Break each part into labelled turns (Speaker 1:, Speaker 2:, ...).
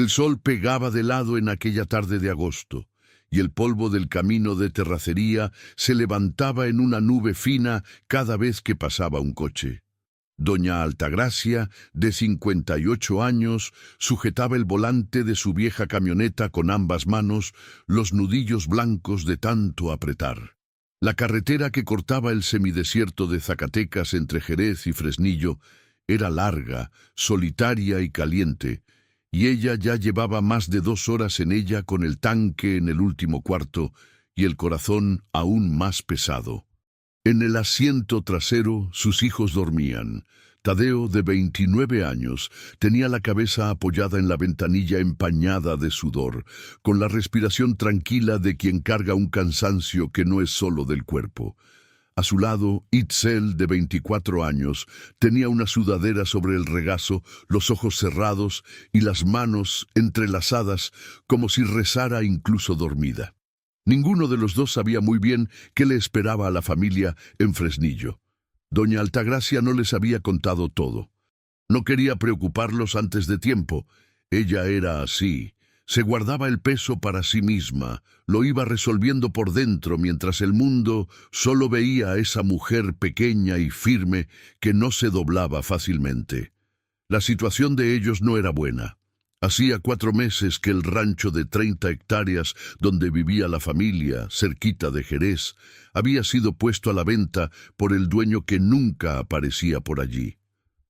Speaker 1: El sol pegaba de lado en aquella tarde de agosto, y el polvo del camino de terracería se levantaba en una nube fina cada vez que pasaba un coche. Doña Altagracia, de 58 años, sujetaba el volante de su vieja camioneta con ambas manos, los nudillos blancos de tanto apretar. La carretera que cortaba el semidesierto de Zacatecas entre Jerez y Fresnillo era larga, solitaria y caliente, y ella ya llevaba más de 2 horas en ella con el tanque en el último cuarto y el corazón aún más pesado. En el asiento trasero sus hijos dormían. Tadeo, de 29 años, tenía la cabeza apoyada en la ventanilla empañada de sudor, con la respiración tranquila de quien carga un cansancio que no es solo del cuerpo. A su lado, Itzel, de 24 años, tenía una sudadera sobre el regazo, los ojos cerrados y las manos entrelazadas como si rezara incluso dormida. Ninguno de los dos sabía muy bien qué le esperaba a la familia en Fresnillo. Doña Altagracia no les había contado todo. No quería preocuparlos antes de tiempo. Ella era así. Se guardaba el peso para sí misma, lo iba resolviendo por dentro mientras el mundo solo veía a esa mujer pequeña y firme que no se doblaba fácilmente. La situación de ellos no era buena. Hacía 4 meses que el rancho de 30 hectáreas donde vivía la familia, cerquita de Jerez, había sido puesto a la venta por el dueño que nunca aparecía por allí.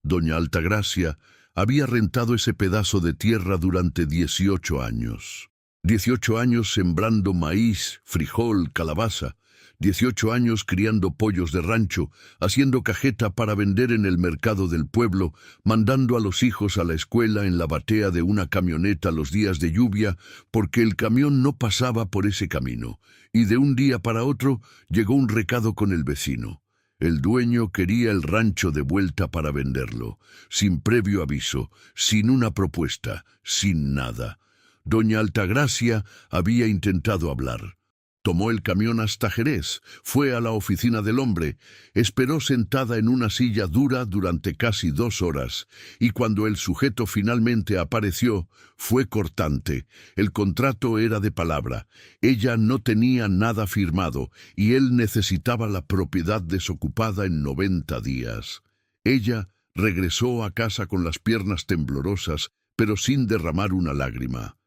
Speaker 1: Doña Altagracia había rentado ese pedazo de tierra durante 18 años. 18 años sembrando maíz, frijol, calabaza. 18 años criando pollos de rancho, haciendo cajeta para vender en el mercado del pueblo, mandando a los hijos a la escuela en la batea de una camioneta los días de lluvia, porque el camión no pasaba por ese camino, y de un día para otro llegó un recado con el vecino. El dueño quería el rancho de vuelta para venderlo, sin previo aviso, sin una propuesta, sin nada. Doña Altagracia había intentado hablar. Tomó el camión hasta Jerez, fue a la oficina del hombre, esperó sentada en una silla dura durante casi 2 horas, y cuando el sujeto finalmente apareció, fue cortante. El contrato era de palabra. Ella no tenía nada firmado, y él necesitaba la propiedad desocupada en 90 días. Ella regresó a casa con las piernas temblorosas, pero sin derramar una lágrima.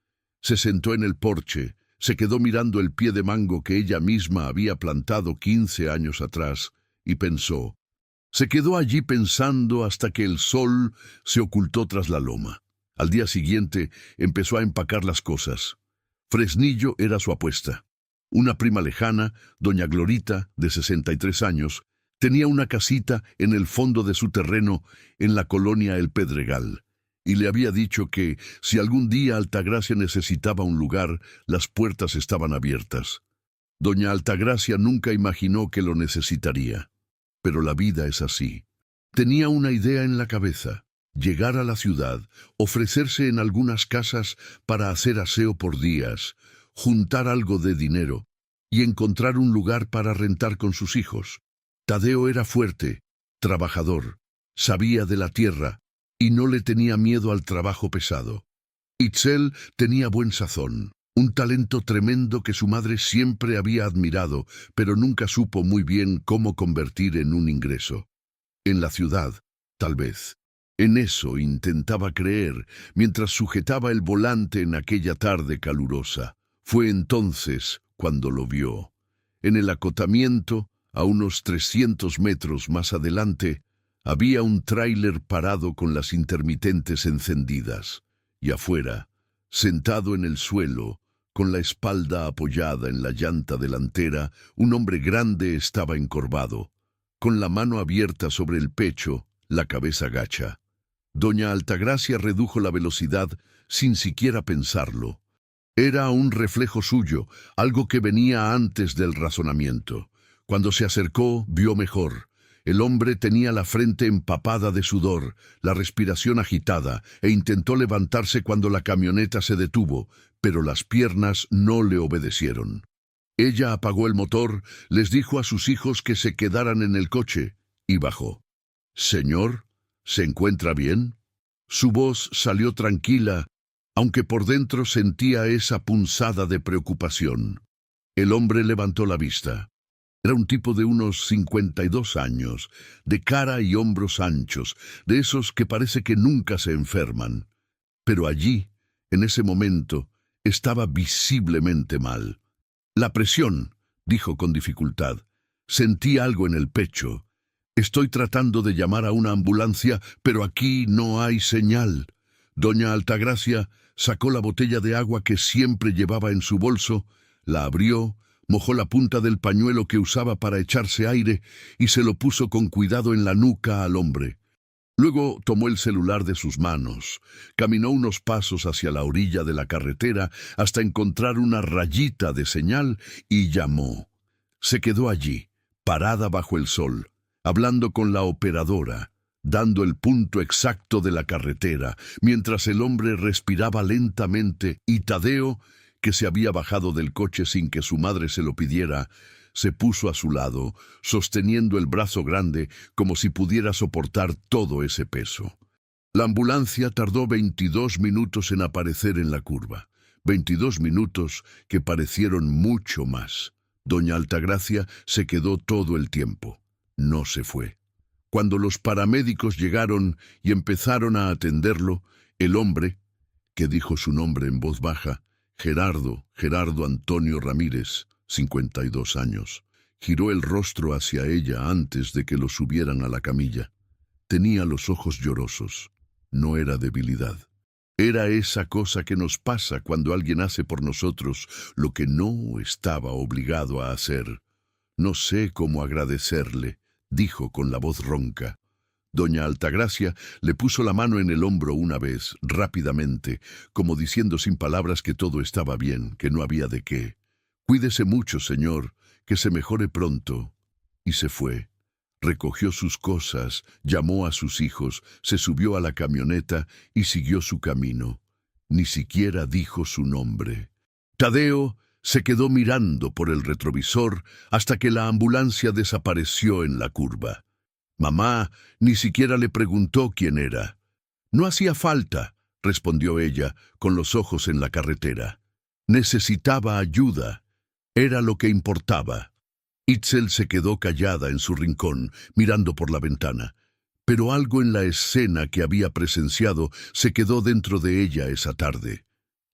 Speaker 1: Se sentó en el porche. Se quedó mirando el pie de mango que ella misma había plantado 15 años atrás y pensó. Se quedó allí pensando hasta que el sol se ocultó tras la loma. Al día siguiente empezó a empacar las cosas. Fresnillo era su apuesta. Una prima lejana, doña Glorita, de 63 años, tenía una casita en el fondo de su terreno en la colonia El Pedregal. Y le había dicho que, si algún día Altagracia necesitaba un lugar, las puertas estaban abiertas. Doña Altagracia nunca imaginó que lo necesitaría. Pero la vida es así. Tenía una idea en la cabeza: llegar a la ciudad, ofrecerse en algunas casas para hacer aseo por días, juntar algo de dinero y encontrar un lugar para rentar con sus hijos. Tadeo era fuerte, trabajador, sabía de la tierra, y no le tenía miedo al trabajo pesado. Itzel tenía buen sazón, un talento tremendo que su madre siempre había admirado, pero nunca supo muy bien cómo convertir en un ingreso. En la ciudad, tal vez. En eso intentaba creer, mientras sujetaba el volante en aquella tarde calurosa. Fue entonces cuando lo vio. En el acotamiento, a unos 300 metros más adelante, había un tráiler parado con las intermitentes encendidas, y afuera, sentado en el suelo, con la espalda apoyada en la llanta delantera, un hombre grande estaba encorvado, con la mano abierta sobre el pecho, la cabeza gacha. Doña Altagracia redujo la velocidad sin siquiera pensarlo. Era un reflejo suyo, algo que venía antes del razonamiento. Cuando se acercó, vio mejor. El hombre tenía la frente empapada de sudor, la respiración agitada, e intentó levantarse cuando la camioneta se detuvo, pero las piernas no le obedecieron. Ella apagó el motor, les dijo a sus hijos que se quedaran en el coche, y bajó. «Señor, ¿se encuentra bien?» Su voz salió tranquila aunque por dentro sentía esa punzada de preocupación. El hombre levantó la vista. Era un tipo de unos 52 años, de cara y hombros anchos, de esos que parece que nunca se enferman. Pero allí, en ese momento, estaba visiblemente mal. La presión, dijo con dificultad. Sentí algo en el pecho. Estoy tratando de llamar a una ambulancia, pero aquí no hay señal. Doña Altagracia sacó la botella de agua que siempre llevaba en su bolso, la abrió, mojó la punta del pañuelo que usaba para echarse aire y se lo puso con cuidado en la nuca al hombre. Luego tomó el celular de sus manos, caminó unos pasos hacia la orilla de la carretera hasta encontrar una rayita de señal y llamó. Se quedó allí, parada bajo el sol, hablando con la operadora, dando el punto exacto de la carretera, mientras el hombre respiraba lentamente y Tadeo, que se había bajado del coche sin que su madre se lo pidiera, se puso a su lado, sosteniendo el brazo grande como si pudiera soportar todo ese peso. La ambulancia tardó 22 minutos en aparecer en la curva. 22 minutos que parecieron mucho más. Doña Altagracia se quedó todo el tiempo. No se fue. Cuando los paramédicos llegaron y empezaron a atenderlo, el hombre, que dijo su nombre en voz baja, Gerardo Antonio Ramírez, 52 años, giró el rostro hacia ella antes de que lo subieran a la camilla. Tenía los ojos llorosos. No era debilidad. Era esa cosa que nos pasa cuando alguien hace por nosotros lo que no estaba obligado a hacer. No sé cómo agradecerle, dijo con la voz ronca. Doña Altagracia le puso la mano en el hombro una vez, rápidamente, como diciendo sin palabras que todo estaba bien, que no había de qué. Cuídese mucho, señor, que se mejore pronto. Y se fue. Recogió sus cosas, llamó a sus hijos, se subió a la camioneta y siguió su camino. Ni siquiera dijo su nombre. Tadeo se quedó mirando por el retrovisor hasta que la ambulancia desapareció en la curva. Mamá ni siquiera le preguntó quién era. No hacía falta, respondió ella, con los ojos en la carretera. Necesitaba ayuda. Era lo que importaba. Itzel se quedó callada en su rincón, mirando por la ventana. Pero algo en la escena que había presenciado se quedó dentro de ella esa tarde.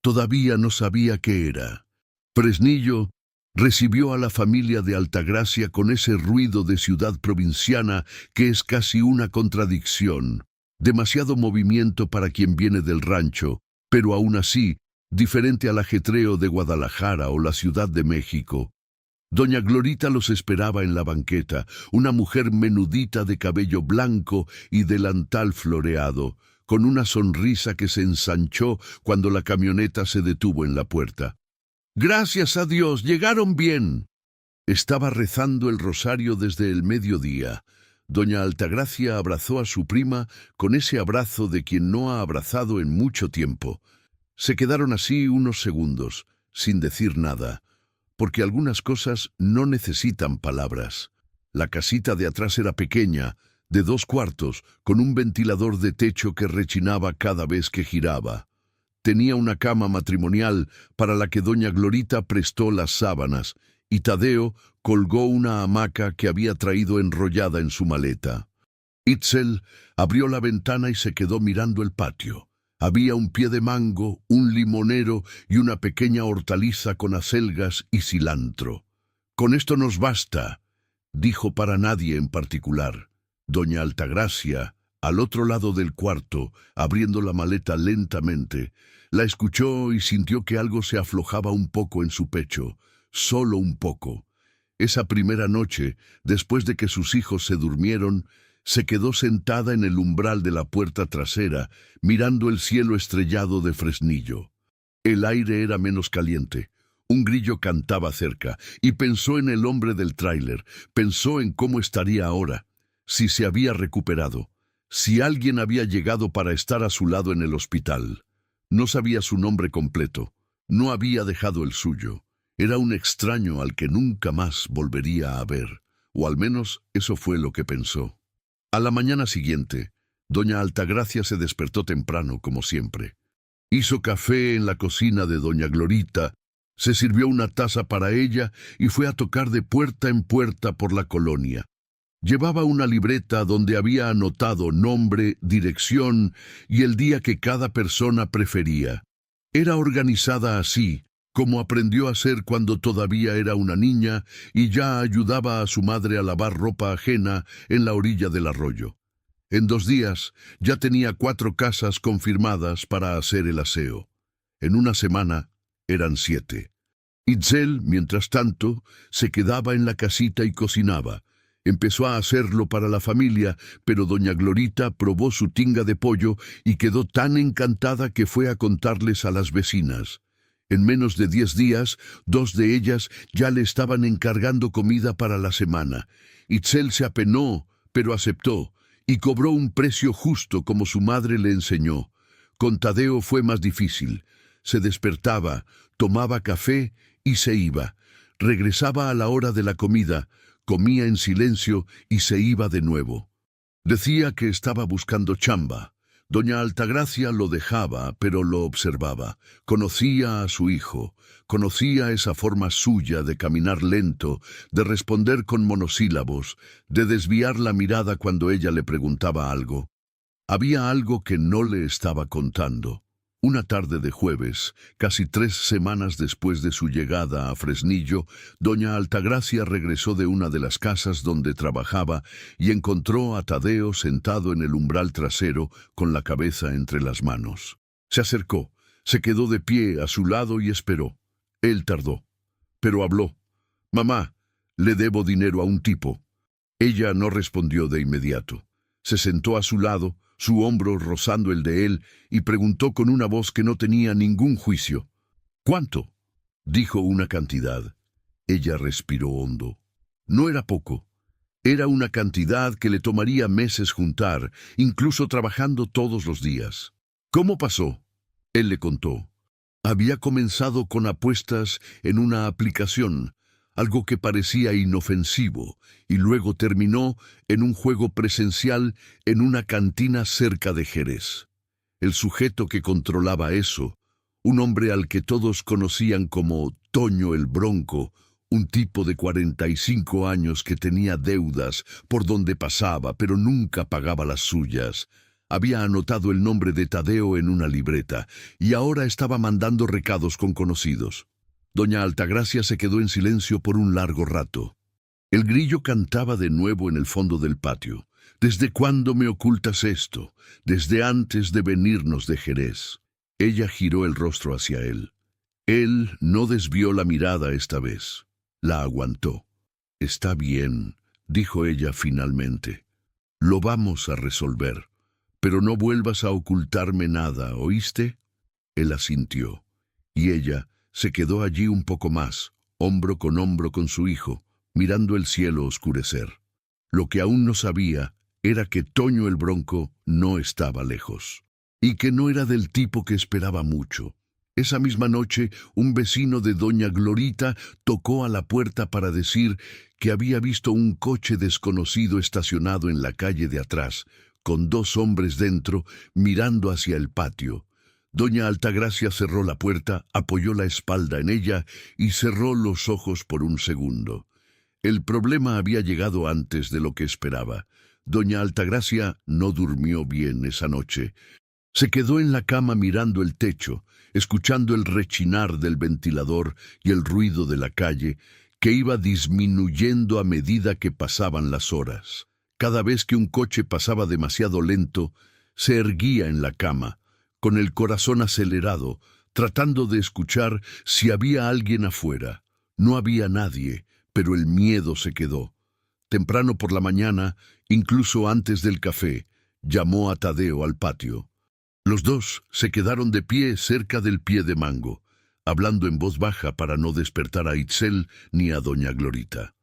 Speaker 1: Todavía no sabía qué era. Fresnillo recibió a la familia de Altagracia con ese ruido de ciudad provinciana que es casi una contradicción. Demasiado movimiento para quien viene del rancho, pero aún así, diferente al ajetreo de Guadalajara o la Ciudad de México. Doña Glorita los esperaba en la banqueta, una mujer menudita de cabello blanco y delantal floreado, con una sonrisa que se ensanchó cuando la camioneta se detuvo en la puerta. «Gracias a Dios, llegaron bien». Estaba rezando el rosario desde el mediodía. Doña Altagracia abrazó a su prima con ese abrazo de quien no ha abrazado en mucho tiempo. Se quedaron así unos segundos, sin decir nada, porque algunas cosas no necesitan palabras. La casita de atrás era pequeña, de 2 cuartos, con un ventilador de techo que rechinaba cada vez que giraba. Tenía una cama matrimonial para la que doña Glorita prestó las sábanas, y Tadeo colgó una hamaca que había traído enrollada en su maleta. Itzel abrió la ventana y se quedó mirando el patio. Había un pie de mango, un limonero y una pequeña hortaliza con acelgas y cilantro. «Con esto nos basta», dijo para nadie en particular. Doña Altagracia, al otro lado del cuarto, abriendo la maleta lentamente, la escuchó y sintió que algo se aflojaba un poco en su pecho, solo un poco. Esa primera noche, después de que sus hijos se durmieron, se quedó sentada en el umbral de la puerta trasera, mirando el cielo estrellado de Fresnillo. El aire era menos caliente. Un grillo cantaba cerca, y pensó en el hombre del tráiler, pensó en cómo estaría ahora, si se había recuperado, si alguien había llegado para estar a su lado en el hospital. No sabía su nombre completo, no había dejado el suyo. Era un extraño al que nunca más volvería a ver, o al menos eso fue lo que pensó. A la mañana siguiente, doña Altagracia se despertó temprano, como siempre. Hizo café en la cocina de doña Glorita, se sirvió una taza para ella y fue a tocar de puerta en puerta por la colonia. Llevaba una libreta donde había anotado nombre, dirección y el día que cada persona prefería. Era organizada así, como aprendió a ser cuando todavía era una niña y ya ayudaba a su madre a lavar ropa ajena en la orilla del arroyo. En 2 días ya tenía 4 casas confirmadas para hacer el aseo. En una semana eran 7. Itzel, mientras tanto, se quedaba en la casita y cocinaba. Empezó a hacerlo para la familia, pero doña Glorita probó su tinga de pollo y quedó tan encantada que fue a contarles a las vecinas. En menos de 10 días, 2 de ellas ya le estaban encargando comida para la semana. Itzel se apenó, pero aceptó, y cobró un precio justo como su madre le enseñó. Con Tadeo fue más difícil. Se despertaba, tomaba café y se iba. Regresaba a la hora de la comida, comía en silencio y se iba de nuevo. Decía que estaba buscando chamba. Doña Altagracia lo dejaba, pero lo observaba. Conocía a su hijo, conocía esa forma suya de caminar lento, de responder con monosílabos, de desviar la mirada cuando ella le preguntaba algo. Había algo que no le estaba contando. Una tarde de jueves, casi 3 semanas después de su llegada a Fresnillo, doña Altagracia regresó de una de las casas donde trabajaba y encontró a Tadeo sentado en el umbral trasero con la cabeza entre las manos. Se acercó, se quedó de pie a su lado y esperó. Él tardó, pero habló. «Mamá, le debo dinero a un tipo». Ella no respondió de inmediato. Se sentó a su lado, su hombro rozando el de él, y preguntó con una voz que no tenía ningún juicio. «¿Cuánto?». Dijo una cantidad. Ella respiró hondo. No era poco. Era una cantidad que le tomaría meses juntar, incluso trabajando todos los días. «¿Cómo pasó?». Él le contó. Había comenzado con apuestas en una aplicación, algo que parecía inofensivo, y luego terminó en un juego presencial en una cantina cerca de Jerez. El sujeto que controlaba eso, un hombre al que todos conocían como Toño el Bronco, un tipo de 45 años que tenía deudas por donde pasaba, pero nunca pagaba las suyas. Había anotado el nombre de Tadeo en una libreta y ahora estaba mandando recados con conocidos. Doña Altagracia se quedó en silencio por un largo rato. El grillo cantaba de nuevo en el fondo del patio. «¿Desde cuándo me ocultas esto? Desde antes de venirnos de Jerez». Ella giró el rostro hacia él. Él no desvió la mirada esta vez. La aguantó. «Está bien», dijo ella finalmente. «Lo vamos a resolver. Pero no vuelvas a ocultarme nada, ¿oíste?». Él asintió. Y ella se quedó allí un poco más, hombro con su hijo, mirando el cielo oscurecer. Lo que aún no sabía era que Toño el Bronco no estaba lejos, y que no era del tipo que esperaba mucho. Esa misma noche, un vecino de doña Glorita tocó a la puerta para decir que había visto un coche desconocido estacionado en la calle de atrás, con 2 hombres dentro, mirando hacia el patio. Doña Altagracia cerró la puerta, apoyó la espalda en ella y cerró los ojos por un segundo. El problema había llegado antes de lo que esperaba. Doña Altagracia no durmió bien esa noche. Se quedó en la cama mirando el techo, escuchando el rechinar del ventilador y el ruido de la calle, que iba disminuyendo a medida que pasaban las horas. Cada vez que un coche pasaba demasiado lento, se erguía en la cama, con el corazón acelerado, tratando de escuchar si había alguien afuera. No había nadie, pero el miedo se quedó. Temprano por la mañana, incluso antes del café, llamó a Tadeo al patio. Los 2 se quedaron de pie cerca del pie de mango, hablando en voz baja para no despertar a Itzel ni a doña Glorita.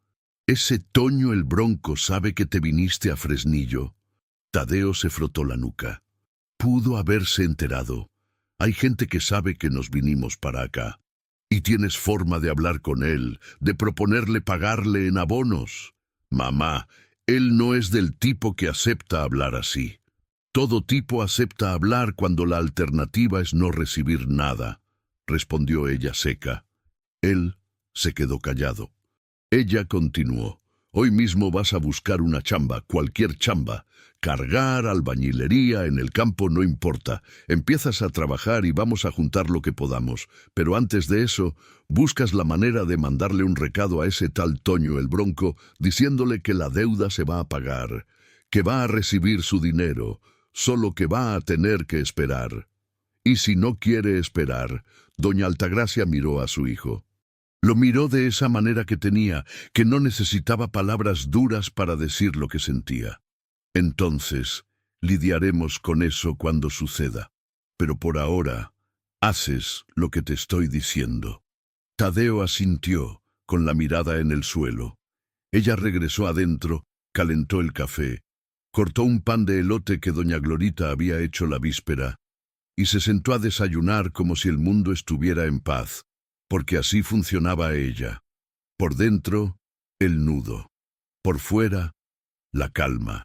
Speaker 1: «¿Ese Toño el Bronco sabe que te viniste a Fresnillo?». Tadeo se frotó la nuca. «Pudo haberse enterado. Hay gente que sabe que nos vinimos para acá. Y tienes forma de hablar con él, de proponerle pagarle en abonos». «Mamá, él no es del tipo que acepta hablar así». Todo tipo acepta hablar cuando la alternativa es no recibir nada, respondió ella seca. Él se quedó callado. Ella continuó. Hoy mismo vas a buscar una chamba, cualquier chamba. Cargar, albañilería, en el campo, no importa. Empiezas a trabajar y vamos a juntar lo que podamos. Pero antes de eso, buscas la manera de mandarle un recado a ese tal Toño el Bronco, diciéndole que la deuda se va a pagar, que va a recibir su dinero, solo que va a tener que esperar. Y si no quiere esperar, doña Altagracia miró a su hijo. Lo miró de esa manera que tenía, que no necesitaba palabras duras para decir lo que sentía. Entonces, lidiaremos con eso cuando suceda. Pero por ahora, haces lo que te estoy diciendo. Tadeo asintió, con la mirada en el suelo. Ella regresó adentro, calentó el café, cortó un pan de elote que doña Glorita había hecho la víspera, y se sentó a desayunar como si el mundo estuviera en paz, porque así funcionaba ella. Por dentro, el nudo. Por fuera, la calma.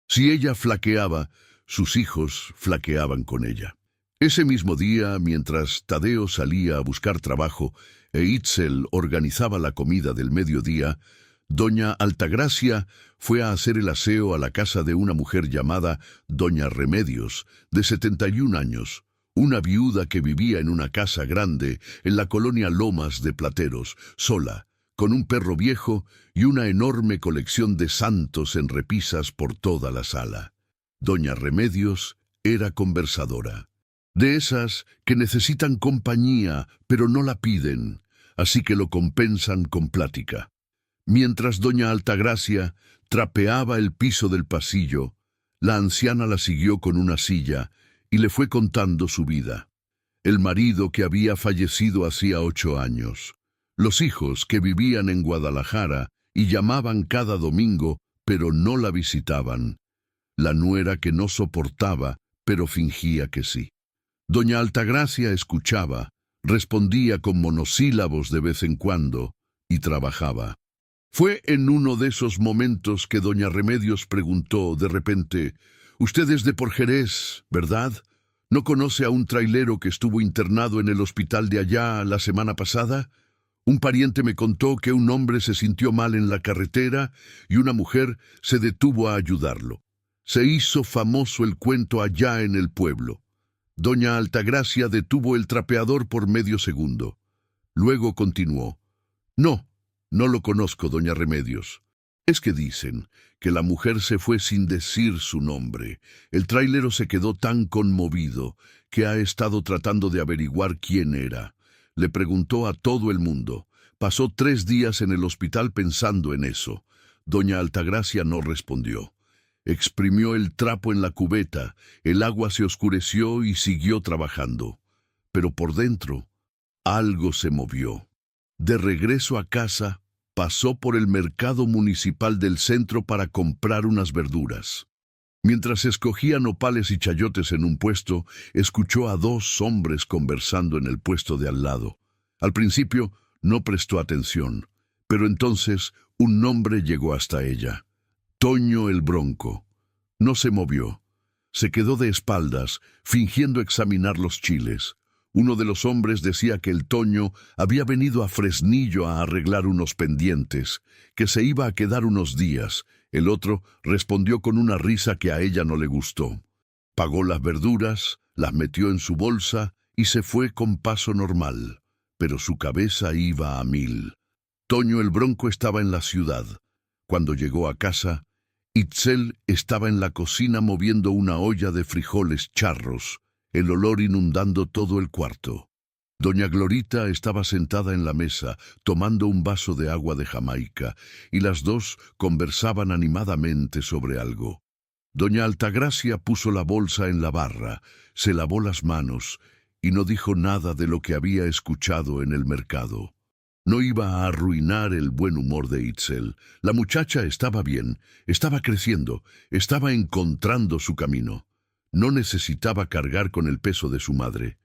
Speaker 1: Si ella flaqueaba, sus hijos flaqueaban con ella. Ese mismo día, mientras Tadeo salía a buscar trabajo e Itzel organizaba la comida del mediodía, doña Altagracia fue a hacer el aseo a la casa de una mujer llamada doña Remedios, de 71 años, una viuda que vivía en una casa grande en la colonia Lomas de Plateros, sola, con un perro viejo y una enorme colección de santos en repisas por toda la sala. Doña Remedios era conversadora, de esas que necesitan compañía, pero no la piden, así que lo compensan con plática. Mientras doña Altagracia trapeaba el piso del pasillo, la anciana la siguió con una silla y le fue contando su vida. El marido que había fallecido hacía 8 años, los hijos que vivían en Guadalajara y llamaban cada domingo, pero no la visitaban, la nuera que no soportaba, pero fingía que sí. Doña Altagracia escuchaba, respondía con monosílabos de vez en cuando y trabajaba. Fue en uno de esos momentos que doña Remedios preguntó de repente: «Usted es de por Jerez, ¿verdad? ¿No conoce a un trailero que estuvo internado en el hospital de allá la semana pasada? Un pariente me contó que un hombre se sintió mal en la carretera y una mujer se detuvo a ayudarlo. Se hizo famoso el cuento allá en el pueblo». Doña Altagracia detuvo el trapeador por medio segundo. Luego continuó: No lo conozco, doña Remedios. Es que dicen que la mujer se fue sin decir su nombre. El trailero se quedó tan conmovido que ha estado tratando de averiguar quién era. Le preguntó a todo el mundo. Pasó 3 días en el hospital pensando en eso. Doña Altagracia no respondió. Exprimió el trapo en la cubeta, el agua se oscureció y siguió trabajando. Pero por dentro, algo se movió. De regreso a casa, pasó por el mercado municipal del centro para comprar unas verduras. Mientras escogía nopales y chayotes en un puesto, escuchó a 2 hombres conversando en el puesto de al lado. Al principio no prestó atención, pero entonces un nombre llegó hasta ella: Toño el Bronco. No se movió. Se quedó de espaldas, fingiendo examinar los chiles. Uno de los hombres decía que el Toño había venido a Fresnillo a arreglar unos pendientes, que se iba a quedar unos días. El otro respondió con una risa que a ella no le gustó. Pagó las verduras, las metió en su bolsa y se fue con paso normal, pero su cabeza iba a 1000. Toño el Bronco estaba en la ciudad. Cuando llegó a casa, Itzel estaba en la cocina moviendo una olla de frijoles charros, el olor inundando todo el cuarto. Doña Glorita estaba sentada en la mesa, tomando un vaso de agua de Jamaica, y las 2 conversaban animadamente sobre algo. Doña Altagracia puso la bolsa en la barra, se lavó las manos, y no dijo nada de lo que había escuchado en el mercado. No iba a arruinar el buen humor de Itzel. La muchacha estaba bien, estaba creciendo, estaba encontrando su camino. No necesitaba cargar con el peso de su madre.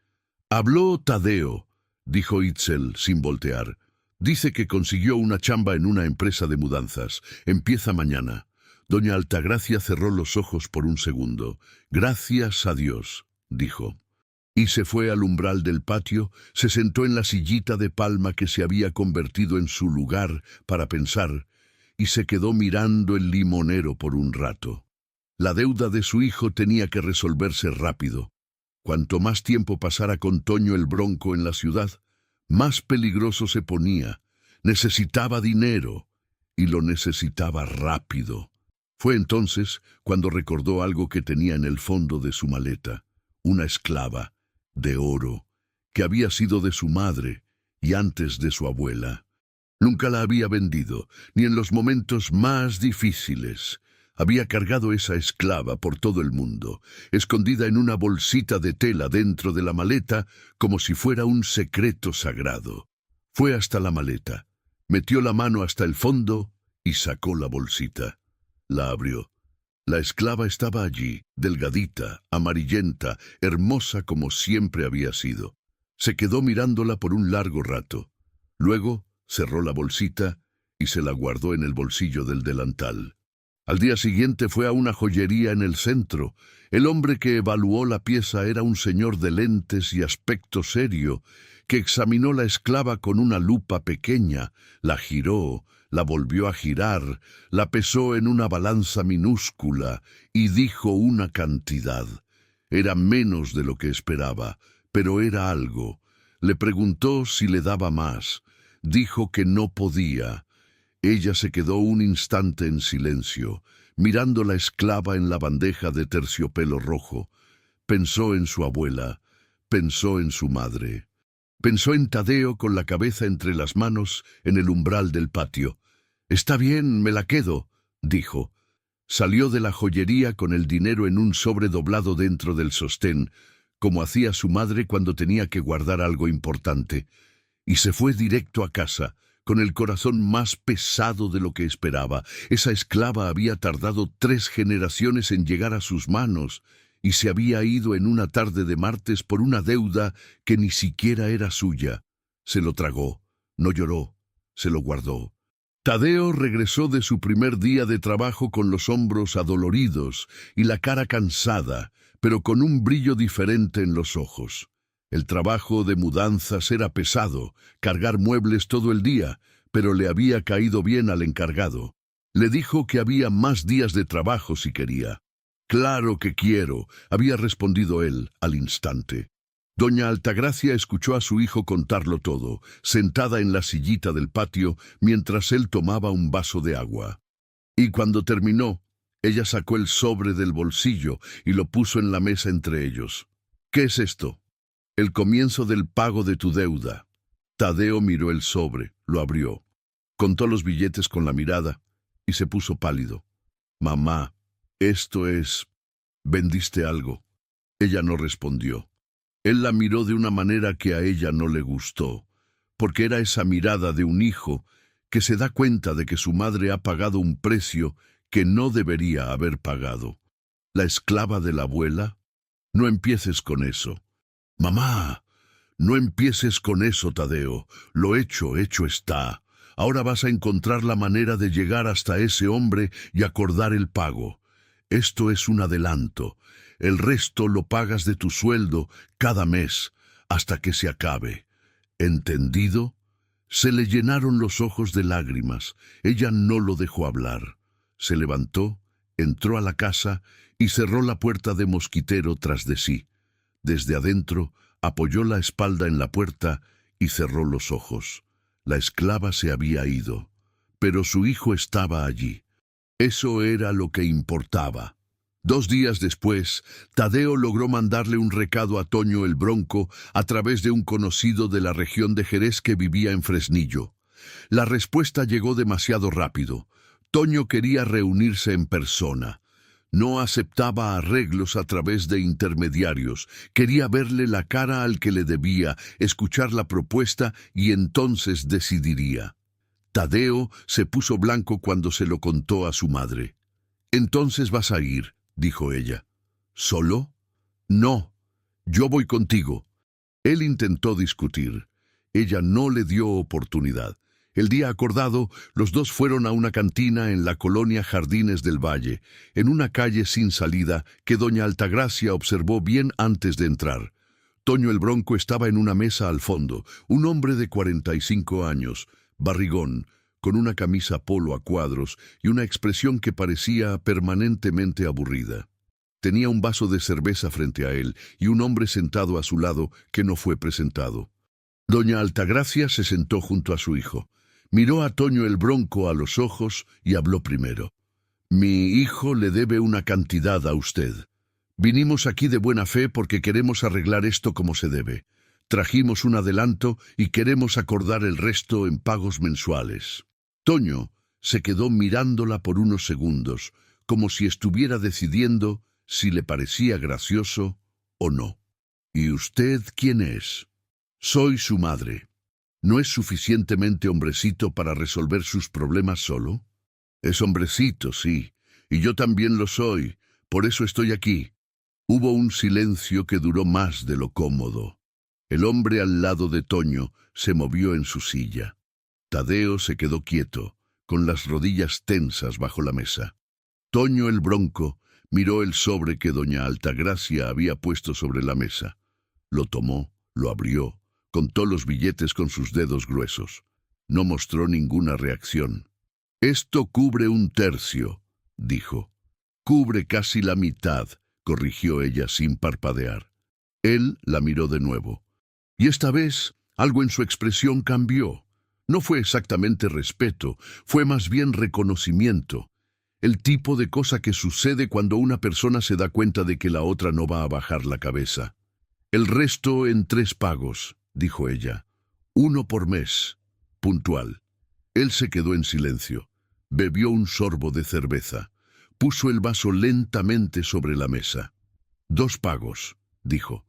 Speaker 1: «Habló Tadeo», dijo Itzel sin voltear. «Dice que consiguió una chamba en una empresa de mudanzas. Empieza mañana. Doña Altagracia cerró los ojos por un segundo. «Gracias a Dios», dijo. Y se fue al umbral del patio, se sentó en la sillita de palma que se había convertido en su lugar para pensar, y se quedó mirando el limonero por un rato. La deuda de su hijo tenía que resolverse rápido. Cuanto más tiempo pasara con Toño el Bronco en la ciudad, más peligroso se ponía. Necesitaba dinero, y lo necesitaba rápido. Fue entonces cuando recordó algo que tenía en el fondo de su maleta, una esclava, de oro, que había sido de su madre y antes de su abuela. Nunca la había vendido, ni en los momentos más difíciles. Había cargado esa esclava por todo el mundo, escondida en una bolsita de tela dentro de la maleta, como si fuera un secreto sagrado. Fue hasta la maleta, metió la mano hasta el fondo y sacó la bolsita. La abrió. La esclava estaba allí, delgadita, amarillenta, hermosa como siempre había sido. Se quedó mirándola por un largo rato. Luego cerró la bolsita y se la guardó en el bolsillo del delantal. Al día siguiente fue a una joyería en el centro. El hombre que evaluó la pieza era un señor de lentes y aspecto serio, que examinó la esclava con una lupa pequeña, la giró, la volvió a girar, la pesó en una balanza minúscula y dijo una cantidad. Era menos de lo que esperaba, pero era algo. Le preguntó si le daba más. Dijo que no podía. Ella se quedó un instante en silencio, mirando la esclava en la bandeja de terciopelo rojo. Pensó en su abuela, pensó en su madre. Pensó en Tadeo con la cabeza entre las manos en el umbral del patio. «Está bien, me la quedo», dijo. Salió de la joyería con el dinero en un sobre doblado dentro del sostén, como hacía su madre cuando tenía que guardar algo importante, y se fue directo a casa, con el corazón más pesado de lo que esperaba. Esa esclava había tardado 3 generaciones en llegar a sus manos, y se había ido en una tarde de martes por una deuda que ni siquiera era suya. Se lo tragó, no lloró, se lo guardó. Tadeo regresó de su primer día de trabajo con los hombros adoloridos y la cara cansada, pero con un brillo diferente en los ojos. El trabajo de mudanzas era pesado, cargar muebles todo el día, pero le había caído bien al encargado. Le dijo que había más días de trabajo si quería. «Claro que quiero», había respondido él al instante. Doña Altagracia escuchó a su hijo contarlo todo, sentada en la sillita del patio, mientras él tomaba un vaso de agua. Y cuando terminó, ella sacó el sobre del bolsillo y lo puso en la mesa entre ellos. «¿Qué es esto?» «El comienzo del pago de tu deuda». Tadeo miró el sobre, lo abrió, contó los billetes con la mirada y se puso pálido. «Mamá, esto es... ¿vendiste algo?» Ella no respondió. Él la miró de una manera que a ella no le gustó, porque era esa mirada de un hijo que se da cuenta de que su madre ha pagado un precio que no debería haber pagado. ¿La esclava de la abuela? No empieces con eso. «Mamá, no empieces con eso, Tadeo. Lo hecho está. Ahora vas a encontrar la manera de llegar hasta ese hombre y acordar el pago. Esto es un adelanto. El resto lo pagas de tu sueldo cada mes, hasta que se acabe. ¿Entendido?» Se le llenaron los ojos de lágrimas. Ella no lo dejó hablar. Se levantó, entró a la casa y cerró la puerta de mosquitero tras de sí. Desde adentro, apoyó la espalda en la puerta y cerró los ojos. La esclava se había ido, pero su hijo estaba allí. Eso era lo que importaba. 2 días después, Tadeo logró mandarle un recado a Toño el Bronco a través de un conocido de la región de Jerez que vivía en Fresnillo. La respuesta llegó demasiado rápido. Toño quería reunirse en persona. No aceptaba arreglos a través de intermediarios. Quería verle la cara al que le debía, escuchar la propuesta y entonces decidiría. Tadeo se puso blanco cuando se lo contó a su madre. «Entonces vas a ir», dijo ella. «¿Solo?» «No, yo voy contigo». Él intentó discutir. Ella no le dio oportunidad. El día acordado, los dos fueron a una cantina en la colonia Jardines del Valle, en una calle sin salida que doña Altagracia observó bien antes de entrar. Toño el Bronco estaba en una mesa al fondo, un hombre de 45 años, barrigón, con una camisa polo a cuadros y una expresión que parecía permanentemente aburrida. Tenía un vaso de cerveza frente a él y un hombre sentado a su lado que no fue presentado. Doña Altagracia se sentó junto a su hijo. Miró a Toño el Bronco a los ojos y habló primero. «Mi hijo le debe una cantidad a usted. Vinimos aquí de buena fe porque queremos arreglar esto como se debe. Trajimos un adelanto y queremos acordar el resto en pagos mensuales». Toño se quedó mirándola por unos segundos, como si estuviera decidiendo si le parecía gracioso o no. «¿Y usted quién es?» «Soy su madre. ¿No es suficientemente hombrecito para resolver sus problemas solo?» «Es hombrecito, sí, y yo también lo soy, por eso estoy aquí». Hubo un silencio que duró más de lo cómodo. El hombre al lado de Toño se movió en su silla. Tadeo se quedó quieto, con las rodillas tensas bajo la mesa. Toño el Bronco miró el sobre que doña Altagracia había puesto sobre la mesa. Lo tomó, lo abrió, contó los billetes con sus dedos gruesos. No mostró ninguna reacción. «Esto cubre un tercio», dijo. «Cubre casi la mitad», corrigió ella sin parpadear. Él la miró de nuevo. Y esta vez algo en su expresión cambió. No fue exactamente respeto, fue más bien reconocimiento. El tipo de cosa que sucede cuando una persona se da cuenta de que la otra no va a bajar la cabeza. «El resto en 3 pagos», dijo ella. «1 por mes. Puntual». Él se quedó en silencio. Bebió un sorbo de cerveza. Puso el vaso lentamente sobre la mesa. «2 pagos», dijo.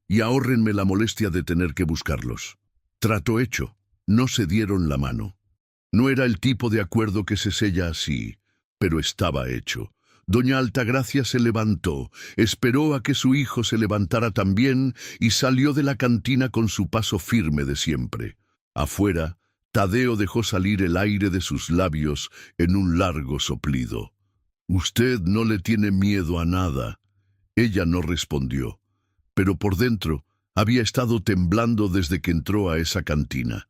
Speaker 1: «Y ahórrenme la molestia de tener que buscarlos». Trato hecho. No se dieron la mano. No era el tipo de acuerdo que se sella así, pero estaba hecho. Doña Altagracia se levantó, esperó a que su hijo se levantara también y salió de la cantina con su paso firme de siempre. Afuera, Tadeo dejó salir el aire de sus labios en un largo soplido. «Usted no le tiene miedo a nada». Ella no respondió, pero por dentro había estado temblando desde que entró a esa cantina.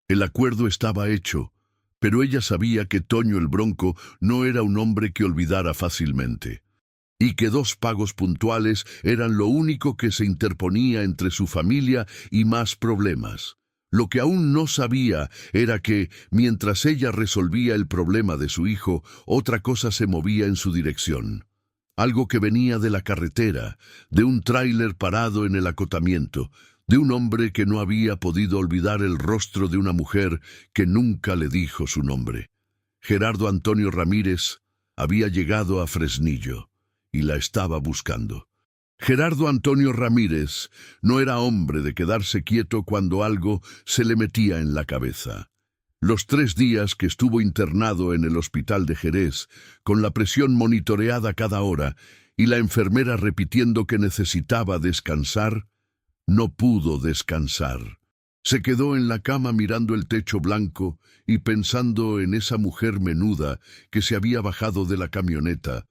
Speaker 1: El acuerdo estaba hecho, pero ella sabía que Toño el Bronco no era un hombre que olvidara fácilmente, y que 2 pagos puntuales eran lo único que se interponía entre su familia y más problemas. Lo que aún no sabía era que, mientras ella resolvía el problema de su hijo, otra cosa se movía en su dirección. Algo que venía de la carretera, de un tráiler parado en el acotamiento, de un hombre que no había podido olvidar el rostro de una mujer que nunca le dijo su nombre. Gerardo Antonio Ramírez había llegado a Fresnillo y la estaba buscando. Gerardo Antonio Ramírez no era hombre de quedarse quieto cuando algo se le metía en la cabeza. Los 3 días que estuvo internado en el hospital de Jerez, con la presión monitoreada cada hora y la enfermera repitiendo que necesitaba descansar, no pudo descansar. Se quedó en la cama mirando el techo blanco y pensando en esa mujer menuda que se había bajado de la camioneta,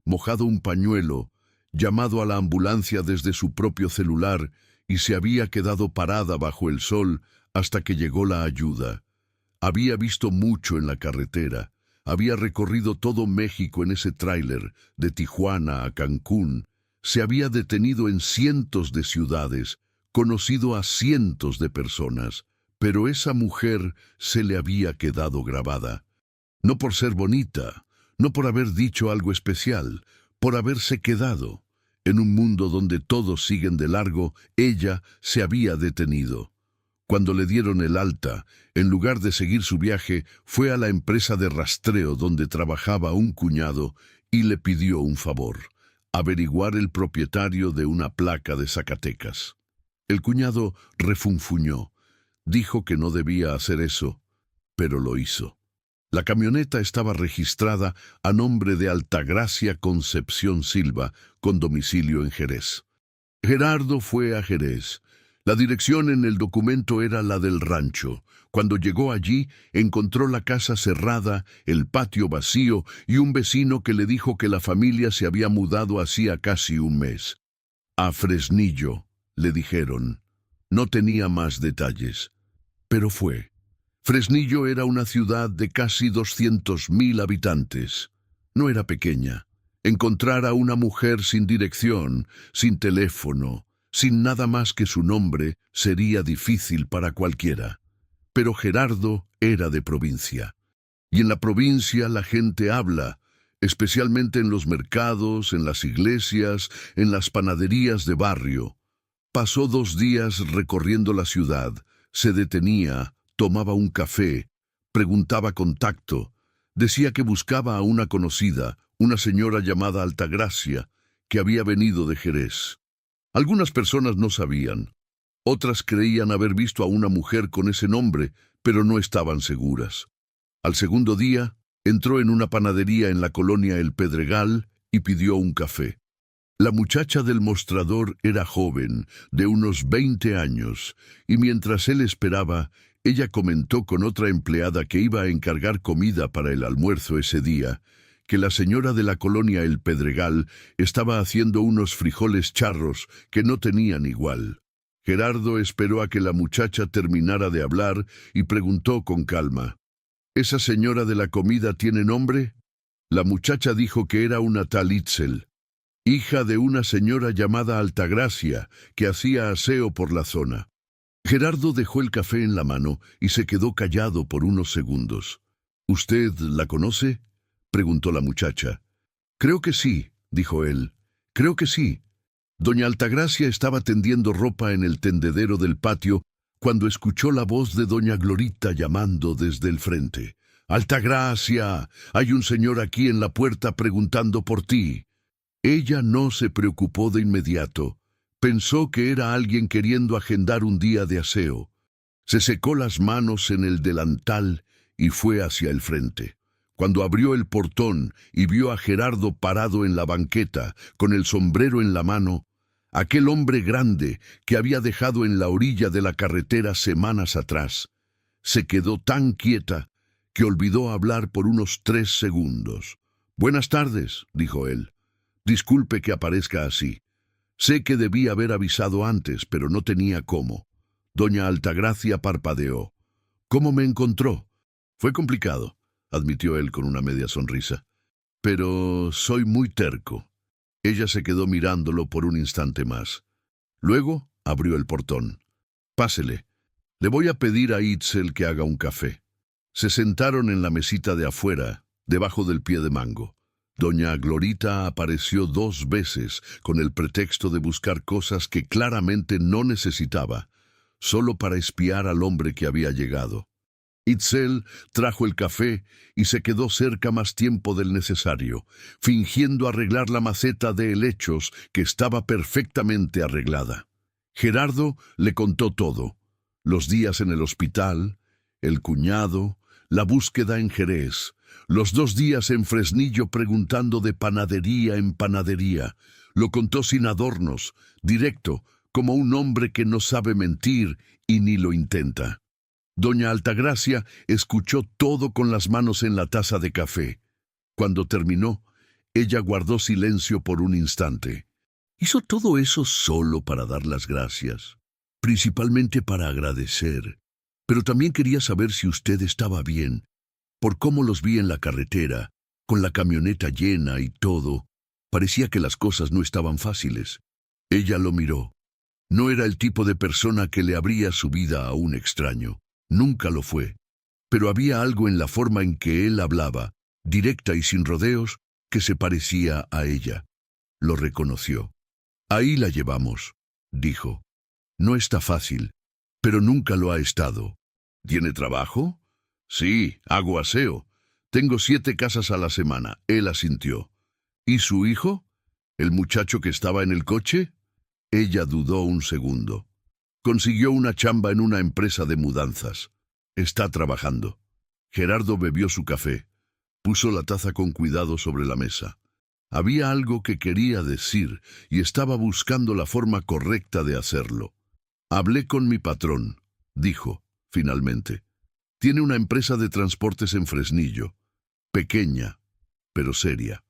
Speaker 1: mojado un pañuelo, llamado a la ambulancia desde su propio celular y se había quedado parada bajo el sol hasta que llegó la ayuda. Había visto mucho en la carretera, había recorrido todo México en ese tráiler, de Tijuana a Cancún, se había detenido en cientos de ciudades, conocido a cientos de personas, pero esa mujer se le había quedado grabada. No por ser bonita, no por haber dicho algo especial, por haberse quedado. En un mundo donde todos siguen de largo, ella se había detenido. Cuando le dieron el alta, en lugar de seguir su viaje, fue a la empresa de rastreo donde trabajaba un cuñado y le pidió un favor: averiguar el propietario de una placa de Zacatecas. El cuñado refunfuñó, dijo que no debía hacer eso, pero lo hizo. La camioneta estaba registrada a nombre de Altagracia Concepción Silva, con domicilio en Jerez. Gerardo fue a Jerez. La dirección en el documento era la del rancho. Cuando llegó allí, encontró la casa cerrada, el patio vacío y un vecino que le dijo que la familia se había mudado hacía casi un mes. A Fresnillo, le dijeron. No tenía más detalles, pero fue. Fresnillo era una ciudad de casi 200.000 habitantes. No era pequeña. Encontrar a una mujer sin dirección, sin teléfono, sin nada más que su nombre, sería difícil para cualquiera. Pero Gerardo era de provincia. Y en la provincia la gente habla, especialmente en los mercados, en las iglesias, en las panaderías de barrio. Pasó 2 días recorriendo la ciudad, se detenía, tomaba un café, preguntaba con tacto, decía que buscaba a una conocida, una señora llamada Altagracia, que había venido de Jerez. Algunas personas no sabían, otras creían haber visto a una mujer con ese nombre, pero no estaban seguras. Al segundo día, entró en una panadería en la colonia El Pedregal y pidió un café. La muchacha del mostrador era joven, de unos 20 años, y mientras él esperaba, ella comentó con otra empleada que iba a encargar comida para el almuerzo ese día, que la señora de la colonia El Pedregal estaba haciendo unos frijoles charros que no tenían igual. Gerardo esperó a que la muchacha terminara de hablar y preguntó con calma, ¿esa señora de la comida tiene nombre? La muchacha dijo que era una tal Itzel, hija de una señora llamada Altagracia, que hacía aseo por la zona. Gerardo dejó el café en la mano y se quedó callado por unos segundos. ¿Usted la conoce?, preguntó la muchacha. Creo que sí, dijo él. Creo que sí. Doña Altagracia estaba tendiendo ropa en el tendedero del patio cuando escuchó la voz de doña Glorita llamando desde el frente. «Altagracia, hay un señor aquí en la puerta preguntando por ti». Ella no se preocupó de inmediato. Pensó que era alguien queriendo agendar un día de aseo. Se secó las manos en el delantal y fue hacia el frente. Cuando abrió el portón y vio a Gerardo parado en la banqueta, con el sombrero en la mano, aquel hombre grande que había dejado en la orilla de la carretera semanas atrás, se quedó tan quieta que olvidó hablar por unos 3 segundos. «Buenas tardes», dijo él. «Disculpe que aparezca así. Sé que debí haber avisado antes, pero no tenía cómo». Doña Altagracia parpadeó. «¿Cómo me encontró?» «Fue complicado», admitió él con una media sonrisa. «Pero soy muy terco». Ella se quedó mirándolo por un instante más. Luego abrió el portón. «Pásele. Le voy a pedir a Itzel que haga un café». Se sentaron en la mesita de afuera, debajo del pie de mango. Doña Glorita apareció 2 veces con el pretexto de buscar cosas que claramente no necesitaba, solo para espiar al hombre que había llegado. Itzel trajo el café y se quedó cerca más tiempo del necesario, fingiendo arreglar la maceta de helechos que estaba perfectamente arreglada. Gerardo le contó todo: los días en el hospital, el cuñado, la búsqueda en Jerez, los 2 días en Fresnillo preguntando de panadería en panadería. Lo contó sin adornos, directo, como un hombre que no sabe mentir y ni lo intenta. Doña Altagracia escuchó todo con las manos en la taza de café. Cuando terminó, ella guardó silencio por un instante. «¿Hizo todo eso solo para dar las gracias?» «Principalmente para agradecer. Pero también quería saber si usted estaba bien. Por cómo los vi en la carretera, con la camioneta llena y todo, parecía que las cosas no estaban fáciles». Ella lo miró. No era el tipo de persona que le abría su vida a un extraño. Nunca lo fue. Pero había algo en la forma en que él hablaba, directa y sin rodeos, que se parecía a ella. Lo reconoció. «Ahí la llevamos», dijo. «No está fácil, pero nunca lo ha estado». «¿Tiene trabajo?» «Sí, hago aseo. Tengo 7 casas a la semana», él asintió. «¿Y su hijo? ¿El muchacho que estaba en el coche?» Ella dudó un segundo. «Consiguió una chamba en una empresa de mudanzas. Está trabajando». Gerardo bebió su café. Puso la taza con cuidado sobre la mesa. Había algo que quería decir y estaba buscando la forma correcta de hacerlo. Hablé con mi patrón, dijo, finalmente. Tiene una empresa de transportes en Fresnillo. Pequeña, pero seria.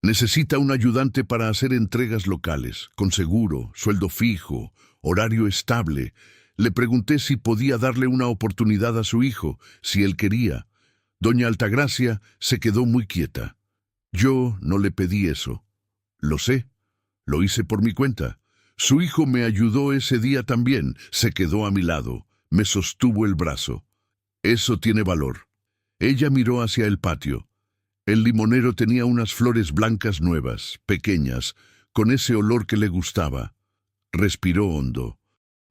Speaker 1: Necesita un ayudante para hacer entregas locales, con seguro, sueldo fijo, horario estable. Le pregunté si podía darle una oportunidad a su hijo, si él quería. Doña Altagracia se quedó muy quieta. Yo no le pedí eso. Lo sé, lo hice por mi cuenta. Su hijo me ayudó ese día también, se quedó a mi lado, me sostuvo el brazo. Eso tiene valor. Ella miró hacia el patio. El limonero tenía unas flores blancas nuevas, pequeñas, con ese olor que le gustaba. Respiró hondo.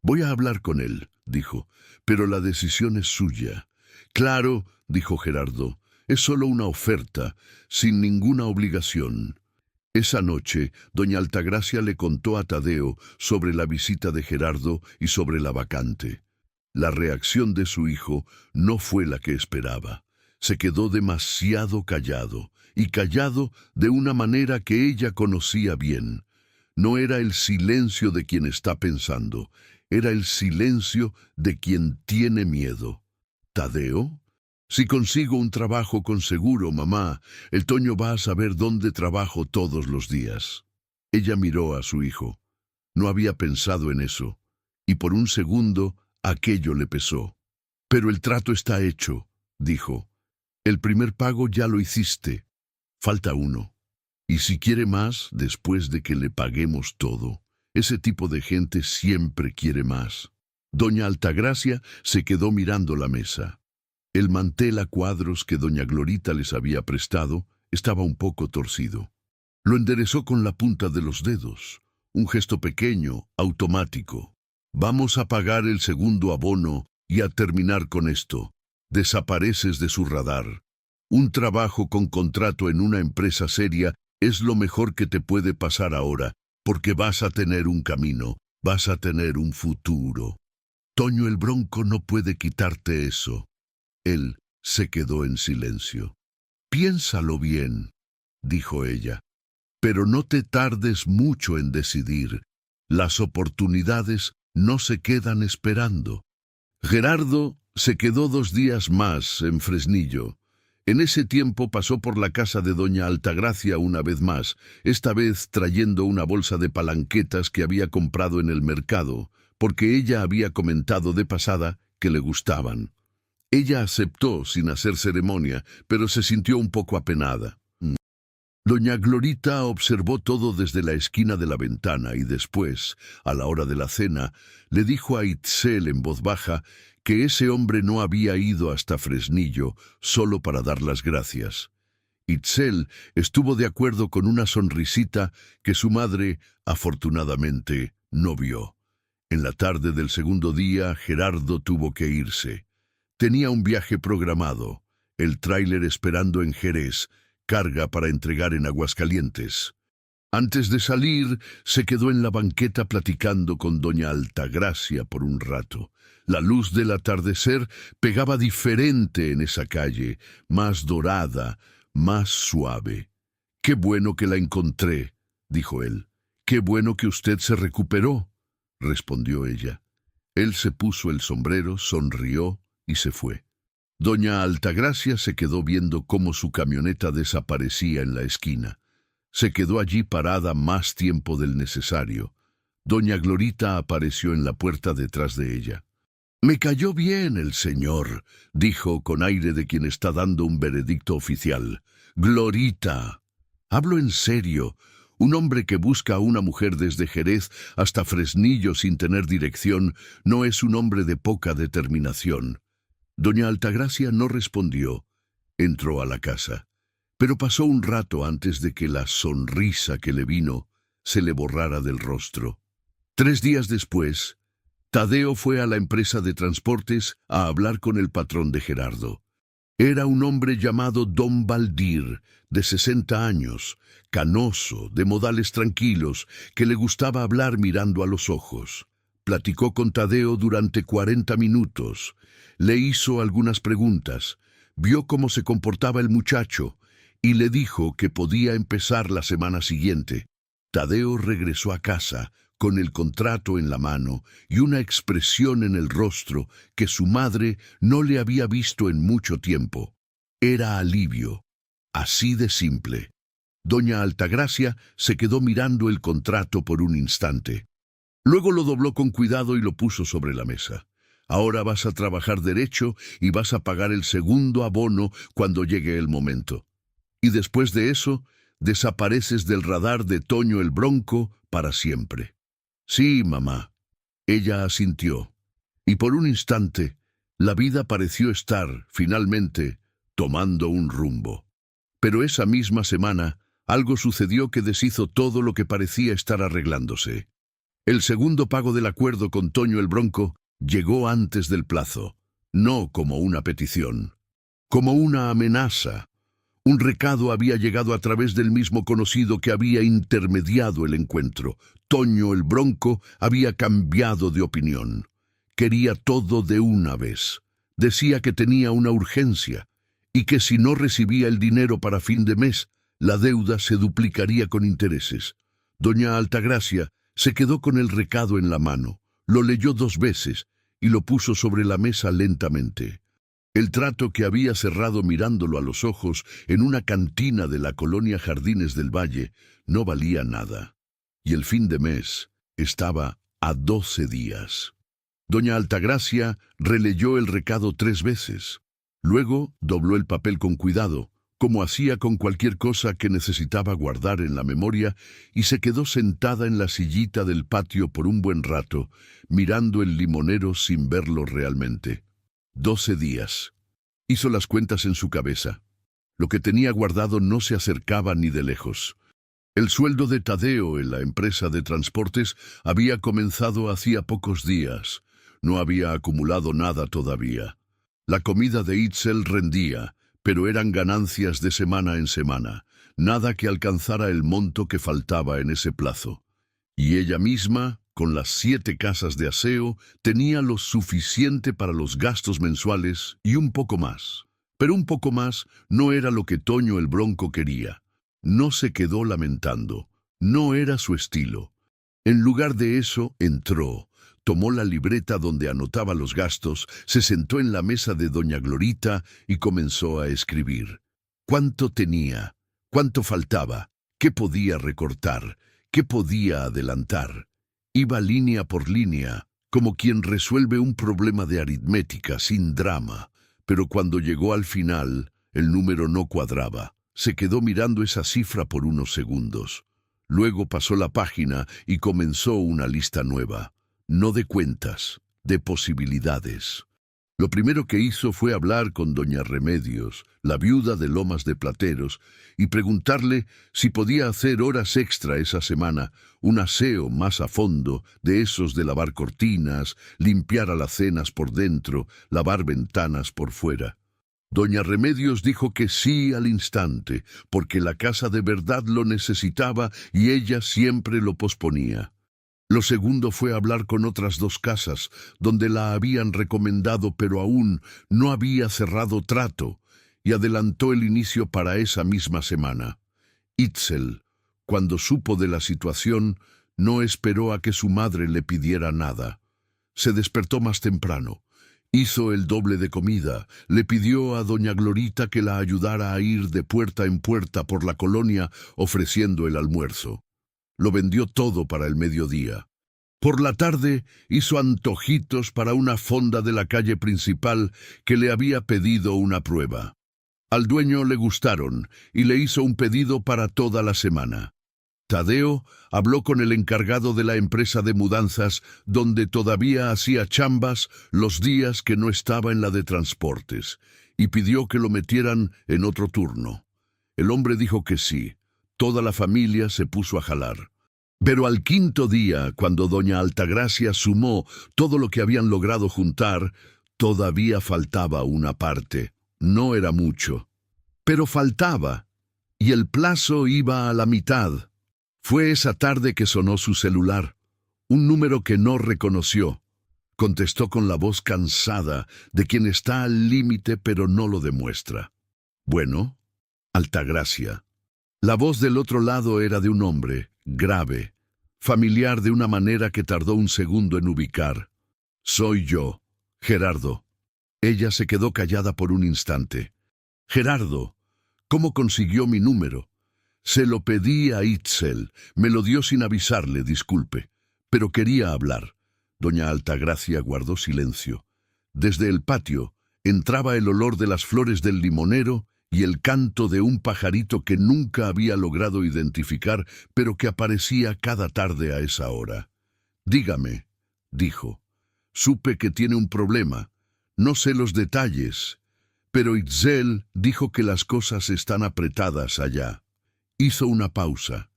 Speaker 1: Voy a hablar con él, dijo, pero la decisión es suya. Claro, dijo Gerardo, es solo una oferta, sin ninguna obligación. Esa noche, doña Altagracia le contó a Tadeo sobre la visita de Gerardo y sobre la vacante. La reacción de su hijo no fue la que esperaba. Se quedó demasiado callado, y callado de una manera que ella conocía bien. No era el silencio de quien está pensando, era el silencio de quien tiene miedo. ¿Tadeo? Si consigo un trabajo con seguro, mamá, el Toño va a saber dónde trabajo todos los días. Ella miró a su hijo. No había pensado en eso, y por un segundo aquello le pesó. Pero el trato está hecho, dijo. El primer pago ya lo hiciste. Falta uno. Y si quiere más, después de que le paguemos todo. Ese tipo de gente siempre quiere más. Doña Altagracia se quedó mirando la mesa. El mantel a cuadros que doña Glorita les había prestado estaba un poco torcido. Lo enderezó con la punta de los dedos, un gesto pequeño, automático. Vamos a pagar el segundo abono y a terminar con esto. Desapareces de su radar. Un trabajo con contrato en una empresa seria es lo mejor que te puede pasar ahora, porque vas a tener un camino, vas a tener un futuro. Toño el Bronco no puede quitarte eso. Él se quedó en silencio. Piénsalo bien, dijo ella, pero no te tardes mucho en decidir. Las oportunidades no se quedan esperando. Gerardo se quedó 2 días más en Fresnillo. En ese tiempo pasó por la casa de doña Altagracia una vez más, esta vez trayendo una bolsa de palanquetas que había comprado en el mercado, porque ella había comentado de pasada que le gustaban. Ella aceptó sin hacer ceremonia, pero se sintió un poco apenada. Doña Glorita observó todo desde la esquina de la ventana y después, a la hora de la cena, le dijo a Itzel en voz baja que ese hombre no había ido hasta Fresnillo solo para dar las gracias. Itzel estuvo de acuerdo con una sonrisita que su madre, afortunadamente, no vio. En la tarde del segundo día, Gerardo tuvo que irse. Tenía un viaje programado, el tráiler esperando en Jerez, carga para entregar en Aguascalientes. Antes de salir, se quedó en la banqueta platicando con doña Altagracia por un rato. La luz del atardecer pegaba diferente en esa calle, más dorada, más suave. «Qué bueno que la encontré», dijo él. «Qué bueno que usted se recuperó», respondió ella. Él se puso el sombrero, sonrió y se fue. Doña Altagracia se quedó viendo cómo su camioneta desaparecía en la esquina. Se quedó allí parada más tiempo del necesario. Doña Glorita apareció en la puerta detrás de ella. «Me cayó bien el señor», dijo con aire de quien está dando un veredicto oficial. «Glorita. Hablo en serio. Un hombre que busca a una mujer desde Jerez hasta Fresnillo sin tener dirección no es un hombre de poca determinación». Doña Altagracia no respondió. Entró a la casa. Pero pasó un rato antes de que la sonrisa que le vino se le borrara del rostro. 3 días después, Tadeo fue a la empresa de transportes a hablar con el patrón de Gerardo. Era un hombre llamado Don Baldir, de 60 años, canoso, de modales tranquilos, que le gustaba hablar mirando a los ojos. Platicó con Tadeo durante 40 minutos. Le hizo algunas preguntas, vio cómo se comportaba el muchacho y le dijo que podía empezar la semana siguiente. Tadeo regresó a casa con el contrato en la mano y una expresión en el rostro que su madre no le había visto en mucho tiempo. Era alivio, así de simple. Doña Altagracia se quedó mirando el contrato por un instante. Luego lo dobló con cuidado y lo puso sobre la mesa. Ahora vas a trabajar derecho y vas a pagar el segundo abono cuando llegue el momento. Y después de eso, desapareces del radar de Toño el Bronco para siempre. Sí, mamá. Ella asintió. Y por un instante, la vida pareció estar, finalmente, tomando un rumbo. Pero esa misma semana, algo sucedió que deshizo todo lo que parecía estar arreglándose. El segundo pago del acuerdo con Toño el Bronco llegó antes del plazo, no como una petición, como una amenaza. Un recado había llegado a través del mismo conocido que había intermediado el encuentro. Toño el Bronco había cambiado de opinión. Quería todo de una vez. Decía que tenía una urgencia y que si no recibía el dinero para fin de mes, la deuda se duplicaría con intereses. Doña Altagracia se quedó con el recado en la mano, lo leyó 2 veces y lo puso sobre la mesa lentamente. El trato que había cerrado mirándolo a los ojos en una cantina de la colonia Jardines del Valle no valía nada. Y el fin de mes estaba a 12 días. Doña Altagracia releyó el recado 3 veces. Luego dobló el papel con cuidado, como hacía con cualquier cosa que necesitaba guardar en la memoria, y se quedó sentada en la sillita del patio por un buen rato, mirando el limonero sin verlo realmente. 12 días. Hizo las cuentas en su cabeza. Lo que tenía guardado no se acercaba ni de lejos. El sueldo de Tadeo en la empresa de transportes había comenzado hacía pocos días. No había acumulado nada todavía. La comida de Itzel rendía, pero eran ganancias de semana en semana, nada que alcanzara el monto que faltaba en ese plazo. Y ella misma, con las 7 casas de aseo, tenía lo suficiente para los gastos mensuales y un poco más. Pero un poco más no era lo que Toño el Bronco quería. No se quedó lamentando. No era su estilo. En lugar de eso, entró, tomó la libreta donde anotaba los gastos, se sentó en la mesa de doña Glorita y comenzó a escribir. ¿Cuánto tenía? ¿Cuánto faltaba? ¿Qué podía recortar? ¿Qué podía adelantar? Iba línea por línea, como quien resuelve un problema de aritmética sin drama, pero cuando llegó al final, el número no cuadraba. Se quedó mirando esa cifra por unos segundos. Luego pasó la página y comenzó una lista nueva. No de cuentas, de posibilidades. Lo primero que hizo fue hablar con doña Remedios, la viuda de Lomas de Plateros, y preguntarle si podía hacer horas extra esa semana, un aseo más a fondo, de esos de lavar cortinas, limpiar alacenas por dentro, lavar ventanas por fuera. Doña Remedios dijo que sí al instante, porque la casa de verdad lo necesitaba y ella siempre lo posponía. Lo segundo fue hablar con otras 2 casas, donde la habían recomendado pero aún no había cerrado trato, y adelantó el inicio para esa misma semana. Itzel, cuando supo de la situación, no esperó a que su madre le pidiera nada. Se despertó más temprano. Hizo el doble de comida, le pidió a doña Glorita que la ayudara a ir de puerta en puerta por la colonia ofreciendo el almuerzo. Lo vendió todo para el mediodía. Por la tarde hizo antojitos para una fonda de la calle principal que le había pedido una prueba. Al dueño le gustaron y le hizo un pedido para toda la semana. Tadeo habló con el encargado de la empresa de mudanzas donde todavía hacía chambas los días que no estaba en la de transportes y pidió que lo metieran en otro turno. El hombre dijo que sí. Toda la familia se puso a jalar. Pero al 5.º día, cuando doña Altagracia sumó todo lo que habían logrado juntar, todavía faltaba una parte. No era mucho. Pero faltaba, y el plazo iba a la mitad. Fue esa tarde que sonó su celular, un número que no reconoció. Contestó con la voz cansada de quien está al límite pero no lo demuestra. Bueno, Altagracia. La voz del otro lado era de un hombre, grave. familiar de una manera que tardó un segundo en ubicar. «Soy yo, Gerardo». Ella se quedó callada por un instante. «Gerardo, ¿cómo consiguió mi número?» «Se lo pedí a Itzel. Me lo dio sin avisarle, disculpe. Pero quería hablar». Doña Altagracia guardó silencio. Desde el patio entraba el olor de las flores del limonero y el canto de un pajarito que nunca había logrado identificar, pero que aparecía cada tarde a esa hora. «Dígame», dijo. «Supe que tiene un problema. No sé los detalles, pero Itzel dijo que las cosas están apretadas allá». Hizo una pausa.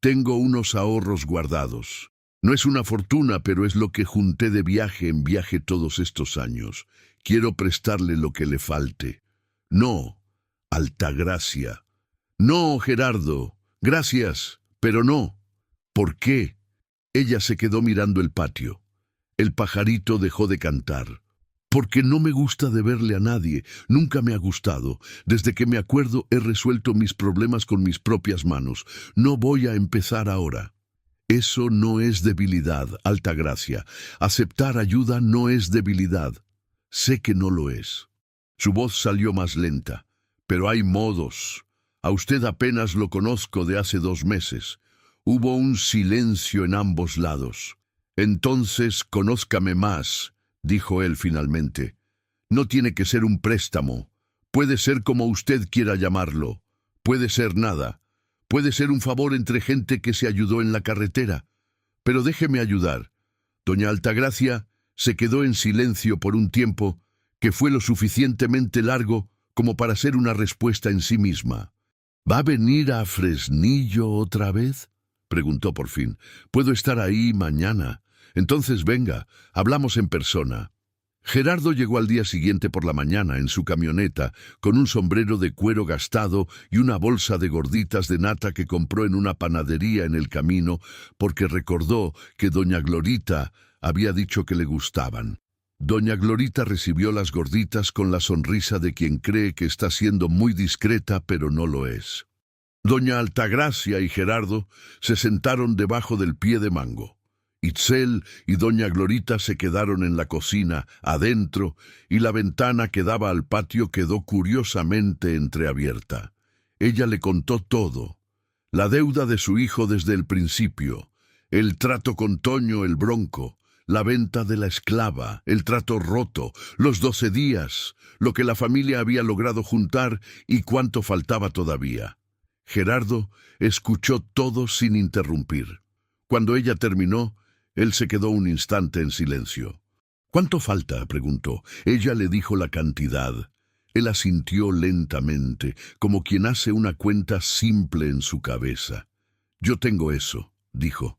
Speaker 1: «Tengo unos ahorros guardados. No es una fortuna, pero es lo que junté de viaje en viaje todos estos años. Quiero prestarle lo que le falte». «No, Altagracia». «No, Gerardo. Gracias, pero no». «¿Por qué?» Ella se quedó mirando el patio. El pajarito dejó de cantar. «Porque no me gusta deberle a nadie. Nunca me ha gustado. Desde que me acuerdo he resuelto mis problemas con mis propias manos. No voy a empezar ahora». «Eso no es debilidad, Altagracia. Aceptar ayuda no es debilidad. Sé que no lo es». Su voz salió más lenta. «Pero hay modos. A usted apenas lo conozco de hace 2 meses». Hubo un silencio en ambos lados. «Entonces, conózcame más», dijo él finalmente. «No tiene que ser un préstamo. Puede ser como usted quiera llamarlo. Puede ser nada. Puede ser un favor entre gente que se ayudó en la carretera. Pero déjeme ayudar». Doña Altagracia se quedó en silencio por un tiempo que fue lo suficientemente largo como para ser una respuesta en sí misma. «¿Va a venir a Fresnillo otra vez?», preguntó por fin. «Puedo estar ahí mañana. Entonces venga, hablamos en persona». Gerardo llegó al día siguiente por la mañana en su camioneta, con un sombrero de cuero gastado y una bolsa de gorditas de nata que compró en una panadería en el camino, porque recordó que doña Glorita había dicho que le gustaban. Doña Glorita recibió las gorditas con la sonrisa de quien cree que está siendo muy discreta, pero no lo es. Doña Altagracia y Gerardo se sentaron debajo del pie de mango. Itzel y doña Glorita se quedaron en la cocina, adentro, y la ventana que daba al patio quedó curiosamente entreabierta. Ella le contó todo. La deuda de su hijo desde el principio, el trato con Toño el Bronco, la venta de la esclava, el trato roto, los 12 días, lo que la familia había logrado juntar y cuánto faltaba todavía. Gerardo escuchó todo sin interrumpir. Cuando ella terminó, él se quedó un instante en silencio. «¿Cuánto falta?», preguntó. Ella le dijo la cantidad. Él asintió lentamente, como quien hace una cuenta simple en su cabeza. «Yo tengo eso», dijo.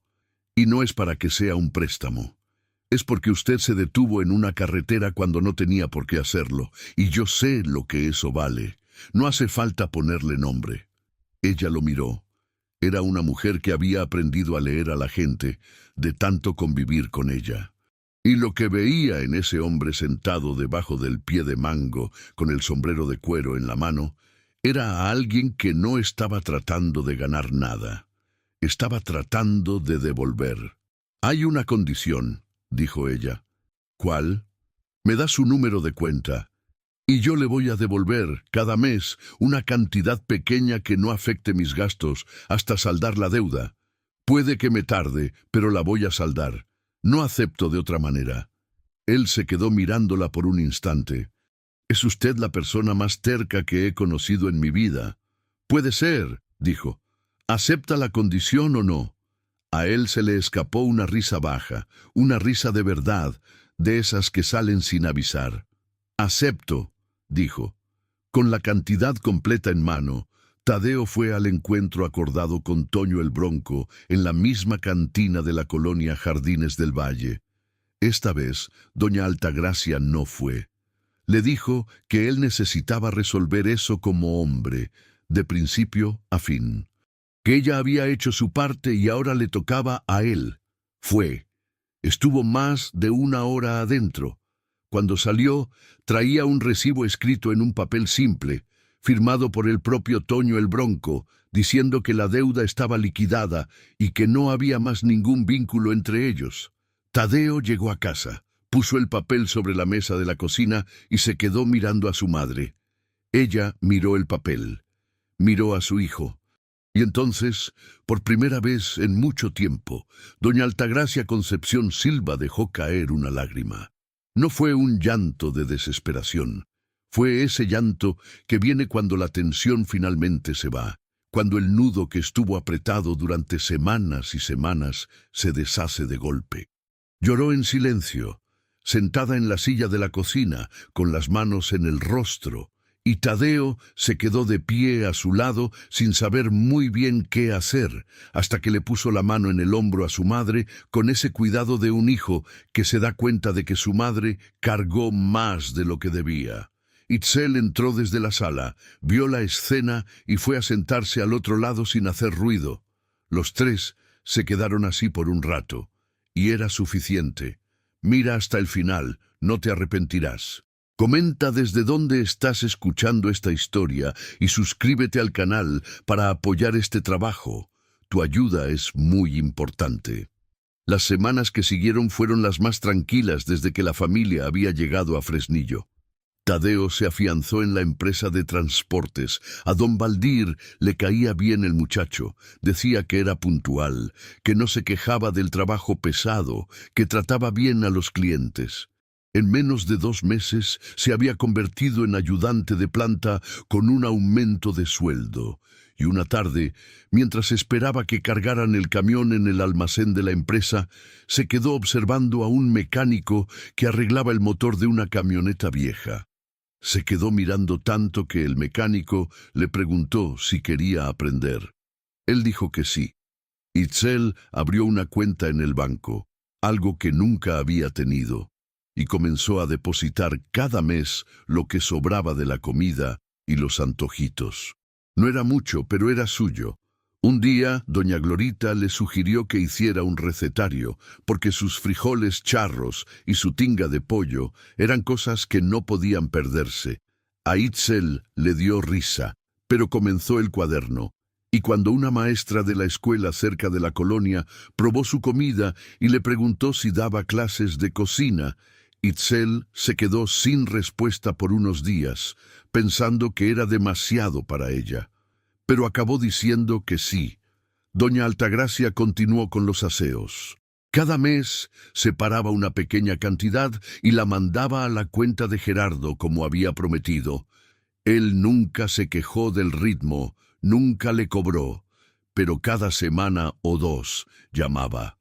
Speaker 1: «Y no es para que sea un préstamo. Es porque usted se detuvo en una carretera cuando no tenía por qué hacerlo, y yo sé lo que eso vale. No hace falta ponerle nombre». Ella lo miró. Era una mujer que había aprendido a leer a la gente de tanto convivir con ella. Y lo que veía en ese hombre sentado debajo del pie de mango, con el sombrero de cuero en la mano, era a alguien que no estaba tratando de ganar nada. Estaba tratando de devolver. «Hay una condición», dijo ella. «¿Cuál?». «Me da su número de cuenta. Y yo le voy a devolver, cada mes, una cantidad pequeña que no afecte mis gastos hasta saldar la deuda. Puede que me tarde, pero la voy a saldar. No acepto de otra manera». Él se quedó mirándola por un instante. «Es usted la persona más terca que he conocido en mi vida». «Puede ser», dijo. «¿Acepta la condición o no?». A él se le escapó una risa baja, una risa de verdad, de esas que salen sin avisar. «Acepto», dijo. Con la cantidad completa en mano, Tadeo fue al encuentro acordado con Toño el Bronco en la misma cantina de la colonia Jardines del Valle. Esta vez, doña Altagracia no fue. Le dijo que él necesitaba resolver eso como hombre, de principio a fin. Que ella había hecho su parte y ahora le tocaba a él. Fue. Estuvo más de 1 hora adentro. Cuando salió, traía un recibo escrito en un papel simple, firmado por el propio Toño el Bronco, diciendo que la deuda estaba liquidada y que no había más ningún vínculo entre ellos. Tadeo llegó a casa, puso el papel sobre la mesa de la cocina y se quedó mirando a su madre. Ella miró el papel, miró a su hijo. Y entonces, por primera vez en mucho tiempo, doña Altagracia Concepción Silva dejó caer una lágrima. No fue un llanto de desesperación. Fue ese llanto que viene cuando la tensión finalmente se va, cuando el nudo que estuvo apretado durante semanas y semanas se deshace de golpe. Lloró en silencio, sentada en la silla de la cocina, con las manos en el rostro, y Tadeo se quedó de pie a su lado sin saber muy bien qué hacer, hasta que le puso la mano en el hombro a su madre con ese cuidado de un hijo que se da cuenta de que su madre cargó más de lo que debía. Itzel entró desde la sala, vio la escena y fue a sentarse al otro lado sin hacer ruido. Los tres se quedaron así por un rato, y era suficiente. Mira hasta el final, no te arrepentirás. Comenta desde dónde estás escuchando esta historia y suscríbete al canal para apoyar este trabajo. Tu ayuda es muy importante. Las semanas que siguieron fueron las más tranquilas desde que la familia había llegado a Fresnillo. Tadeo se afianzó en la empresa de transportes. A don Baldir le caía bien el muchacho. Decía que era puntual, que no se quejaba del trabajo pesado, que trataba bien a los clientes. En menos de 2 meses se había convertido en ayudante de planta con un aumento de sueldo. Y una tarde, mientras esperaba que cargaran el camión en el almacén de la empresa, se quedó observando a un mecánico que arreglaba el motor de una camioneta vieja. Se quedó mirando tanto que el mecánico le preguntó si quería aprender. Él dijo que sí. Itzel abrió una cuenta en el banco, algo que nunca había tenido, y comenzó a depositar cada mes lo que sobraba de la comida y los antojitos. No era mucho, pero era suyo. Un día, doña Glorita le sugirió que hiciera un recetario, porque sus frijoles charros y su tinga de pollo eran cosas que no podían perderse. A Itzel le dio risa, pero comenzó el cuaderno. Y cuando una maestra de la escuela cerca de la colonia probó su comida y le preguntó si daba clases de cocina, Itzel se quedó sin respuesta por unos días, pensando que era demasiado para ella. Pero acabó diciendo que sí. Doña Altagracia continuó con los aseos. Cada mes separaba una pequeña cantidad y la mandaba a la cuenta de Gerardo como había prometido. Él nunca se quejó del ritmo, nunca le cobró, pero cada semana o 2 llamaba.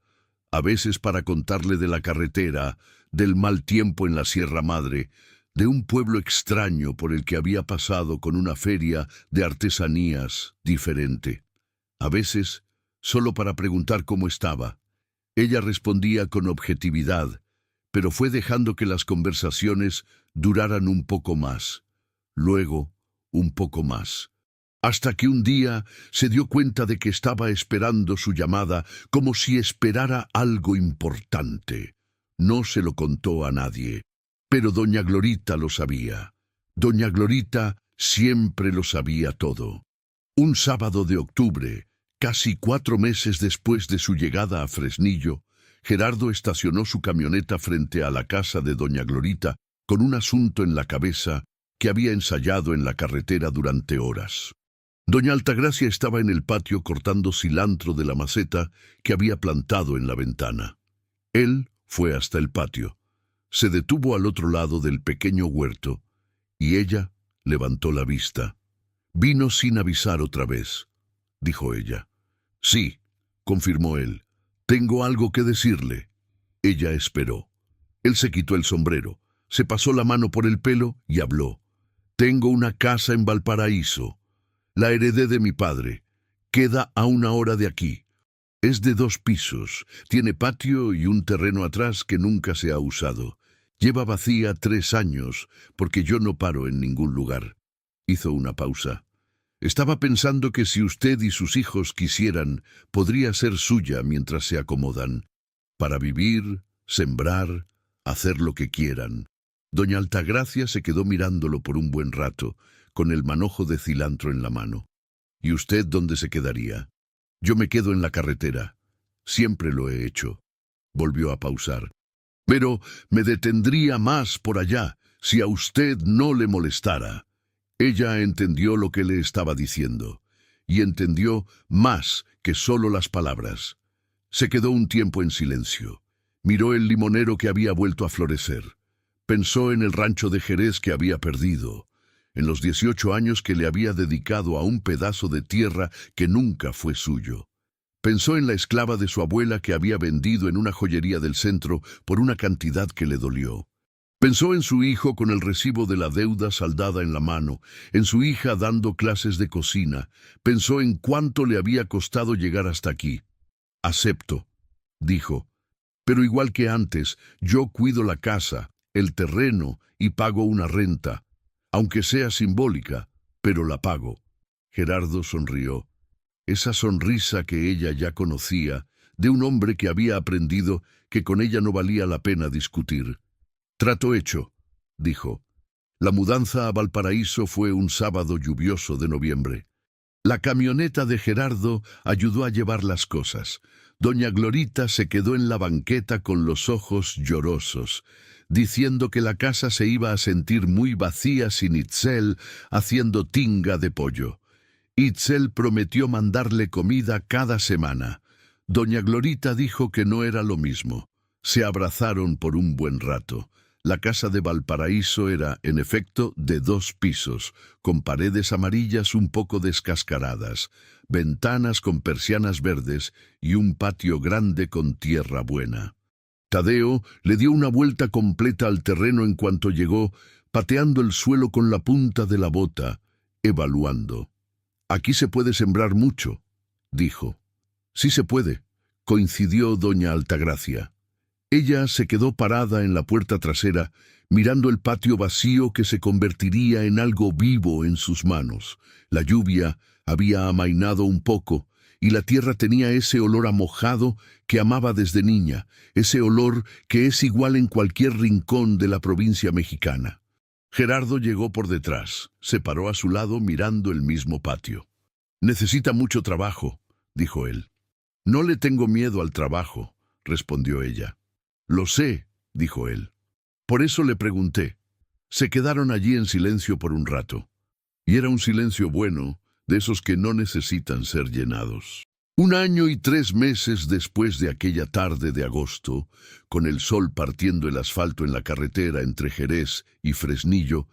Speaker 1: A veces para contarle de la carretera, del mal tiempo en la Sierra Madre, de un pueblo extraño por el que había pasado con una feria de artesanías diferente. A veces, solo para preguntar cómo estaba. Ella respondía con objetividad, pero fue dejando que las conversaciones duraran un poco más. Luego, un poco más. Hasta que un día se dio cuenta de que estaba esperando su llamada como si esperara algo importante. No se lo contó a nadie, pero doña Glorita lo sabía. Doña Glorita siempre lo sabía todo. Un sábado de octubre, casi 4 meses después de su llegada a Fresnillo, Gerardo estacionó su camioneta frente a la casa de doña Glorita con un asunto en la cabeza que había ensayado en la carretera durante horas. Doña Altagracia estaba en el patio cortando cilantro de la maceta que había plantado en la ventana. Él fue hasta el patio, se detuvo al otro lado del pequeño huerto y ella levantó la vista. «Vino sin avisar otra vez», dijo ella. «Sí», confirmó él, «tengo algo que decirle». Ella esperó. Él se quitó el sombrero, se pasó la mano por el pelo y habló. «Tengo una casa en Valparaíso. La heredé de mi padre. Queda a 1 hora de aquí. Es de 2 pisos, tiene patio y un terreno atrás que nunca se ha usado. Lleva vacía 3 años, porque yo no paro en ningún lugar». Hizo una pausa. «Estaba pensando que si usted y sus hijos quisieran, podría ser suya mientras se acomodan, para vivir, sembrar, hacer lo que quieran. Doña Altagracia se quedó mirándolo por un buen rato, con el manojo de cilantro en la mano. ¿Y usted dónde se quedaría? Yo me quedo en la carretera. Siempre lo he hecho. Volvió a pausar. Pero me detendría más por allá, si a usted no le molestara. Ella entendió lo que le estaba diciendo, y entendió más que solo las palabras. Se quedó un tiempo en silencio. Miró el limonero que había vuelto a florecer. Pensó en el rancho de Jerez que había perdido, en los 18 años que le había dedicado a un pedazo de tierra que nunca fue suyo. Pensó en la esclava de su abuela que había vendido en una joyería del centro por una cantidad que le dolió. Pensó en su hijo con el recibo de la deuda saldada en la mano, en su hija dando clases de cocina. Pensó en cuánto le había costado llegar hasta aquí. Acepto, dijo, pero igual que antes, yo cuido la casa, el terreno y pago una renta, aunque sea simbólica, pero la pago. Gerardo sonrió. Esa sonrisa que ella ya conocía, de un hombre que había aprendido que con ella no valía la pena discutir. Trato hecho, dijo. La mudanza a Valparaíso fue un sábado lluvioso de noviembre. La camioneta de Gerardo ayudó a llevar las cosas. Doña Glorita se quedó en la banqueta con los ojos llorosos, diciendo que la casa se iba a sentir muy vacía sin Itzel haciendo tinga de pollo. Itzel prometió mandarle comida cada semana. Doña Glorita dijo que no era lo mismo. Se abrazaron por un buen rato. La casa de Valparaíso era, en efecto, de 2 pisos, con paredes amarillas un poco descascaradas, ventanas con persianas verdes y un patio grande con tierra buena. Tadeo le dio una vuelta completa al terreno en cuanto llegó, pateando el suelo con la punta de la bota, evaluando. «Aquí se puede sembrar mucho», dijo. «Sí se puede», coincidió doña Altagracia. Ella se quedó parada en la puerta trasera, mirando el patio vacío que se convertiría en algo vivo en sus manos. La lluvia había amainado un poco, y la tierra tenía ese olor a mojado que amaba desde niña, ese olor que es igual en cualquier rincón de la provincia mexicana. Gerardo llegó por detrás, se paró a su lado mirando el mismo patio. «Necesita mucho trabajo», dijo él. «No le tengo miedo al trabajo», respondió ella. «Lo sé», dijo él. «Por eso le pregunté». Se quedaron allí en silencio por un rato. Y era un silencio bueno, de esos que no necesitan ser llenados. 1 año y 3 meses después de aquella tarde de agosto, con el sol partiendo el asfalto en la carretera entre Jerez y Fresnillo,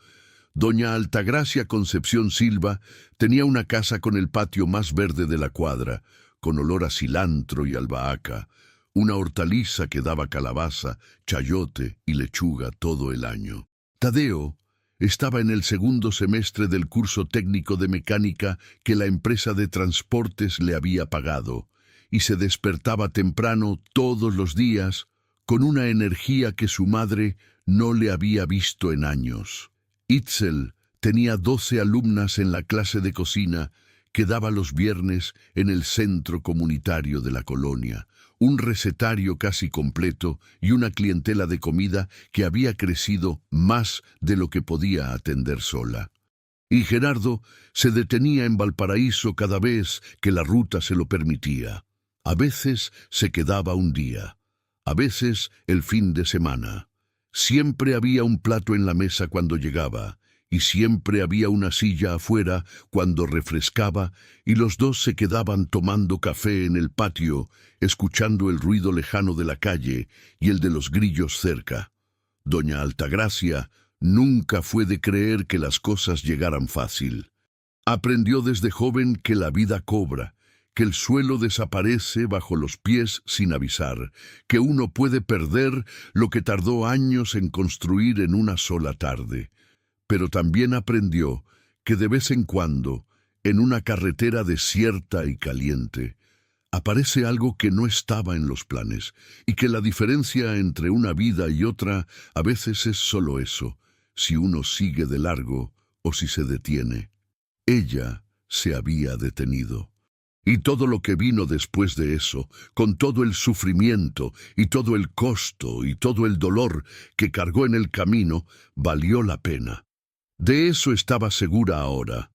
Speaker 1: doña Altagracia Concepción Silva tenía una casa con el patio más verde de la cuadra, con olor a cilantro y albahaca, una hortaliza que daba calabaza, chayote y lechuga todo el año. Tadeo estaba en el 2º semestre del curso técnico de mecánica que la empresa de transportes le había pagado, y se despertaba temprano todos los días con una energía que su madre no le había visto en años. Itzel tenía 12 alumnas en la clase de cocina que daba los viernes en el centro comunitario de la colonia, un recetario casi completo y una clientela de comida que había crecido más de lo que podía atender sola. Y Gerardo se detenía en Valparaíso cada vez que la ruta se lo permitía. A veces se quedaba un día, a veces el fin de semana. Siempre había un plato en la mesa cuando llegaba, y siempre había una silla afuera cuando refrescaba, y los dos se quedaban tomando café en el patio, escuchando el ruido lejano de la calle y el de los grillos cerca. Doña Altagracia nunca fue de creer que las cosas llegaran fácil. Aprendió desde joven que la vida cobra, que el suelo desaparece bajo los pies sin avisar, que uno puede perder lo que tardó años en construir en una sola tarde. Pero también aprendió que de vez en cuando, en una carretera desierta y caliente, aparece algo que no estaba en los planes, y que la diferencia entre una vida y otra a veces es solo eso, si uno sigue de largo o si se detiene. Ella se había detenido. Y todo lo que vino después de eso, con todo el sufrimiento y todo el costo y todo el dolor que cargó en el camino, valió la pena. De eso estaba segura ahora.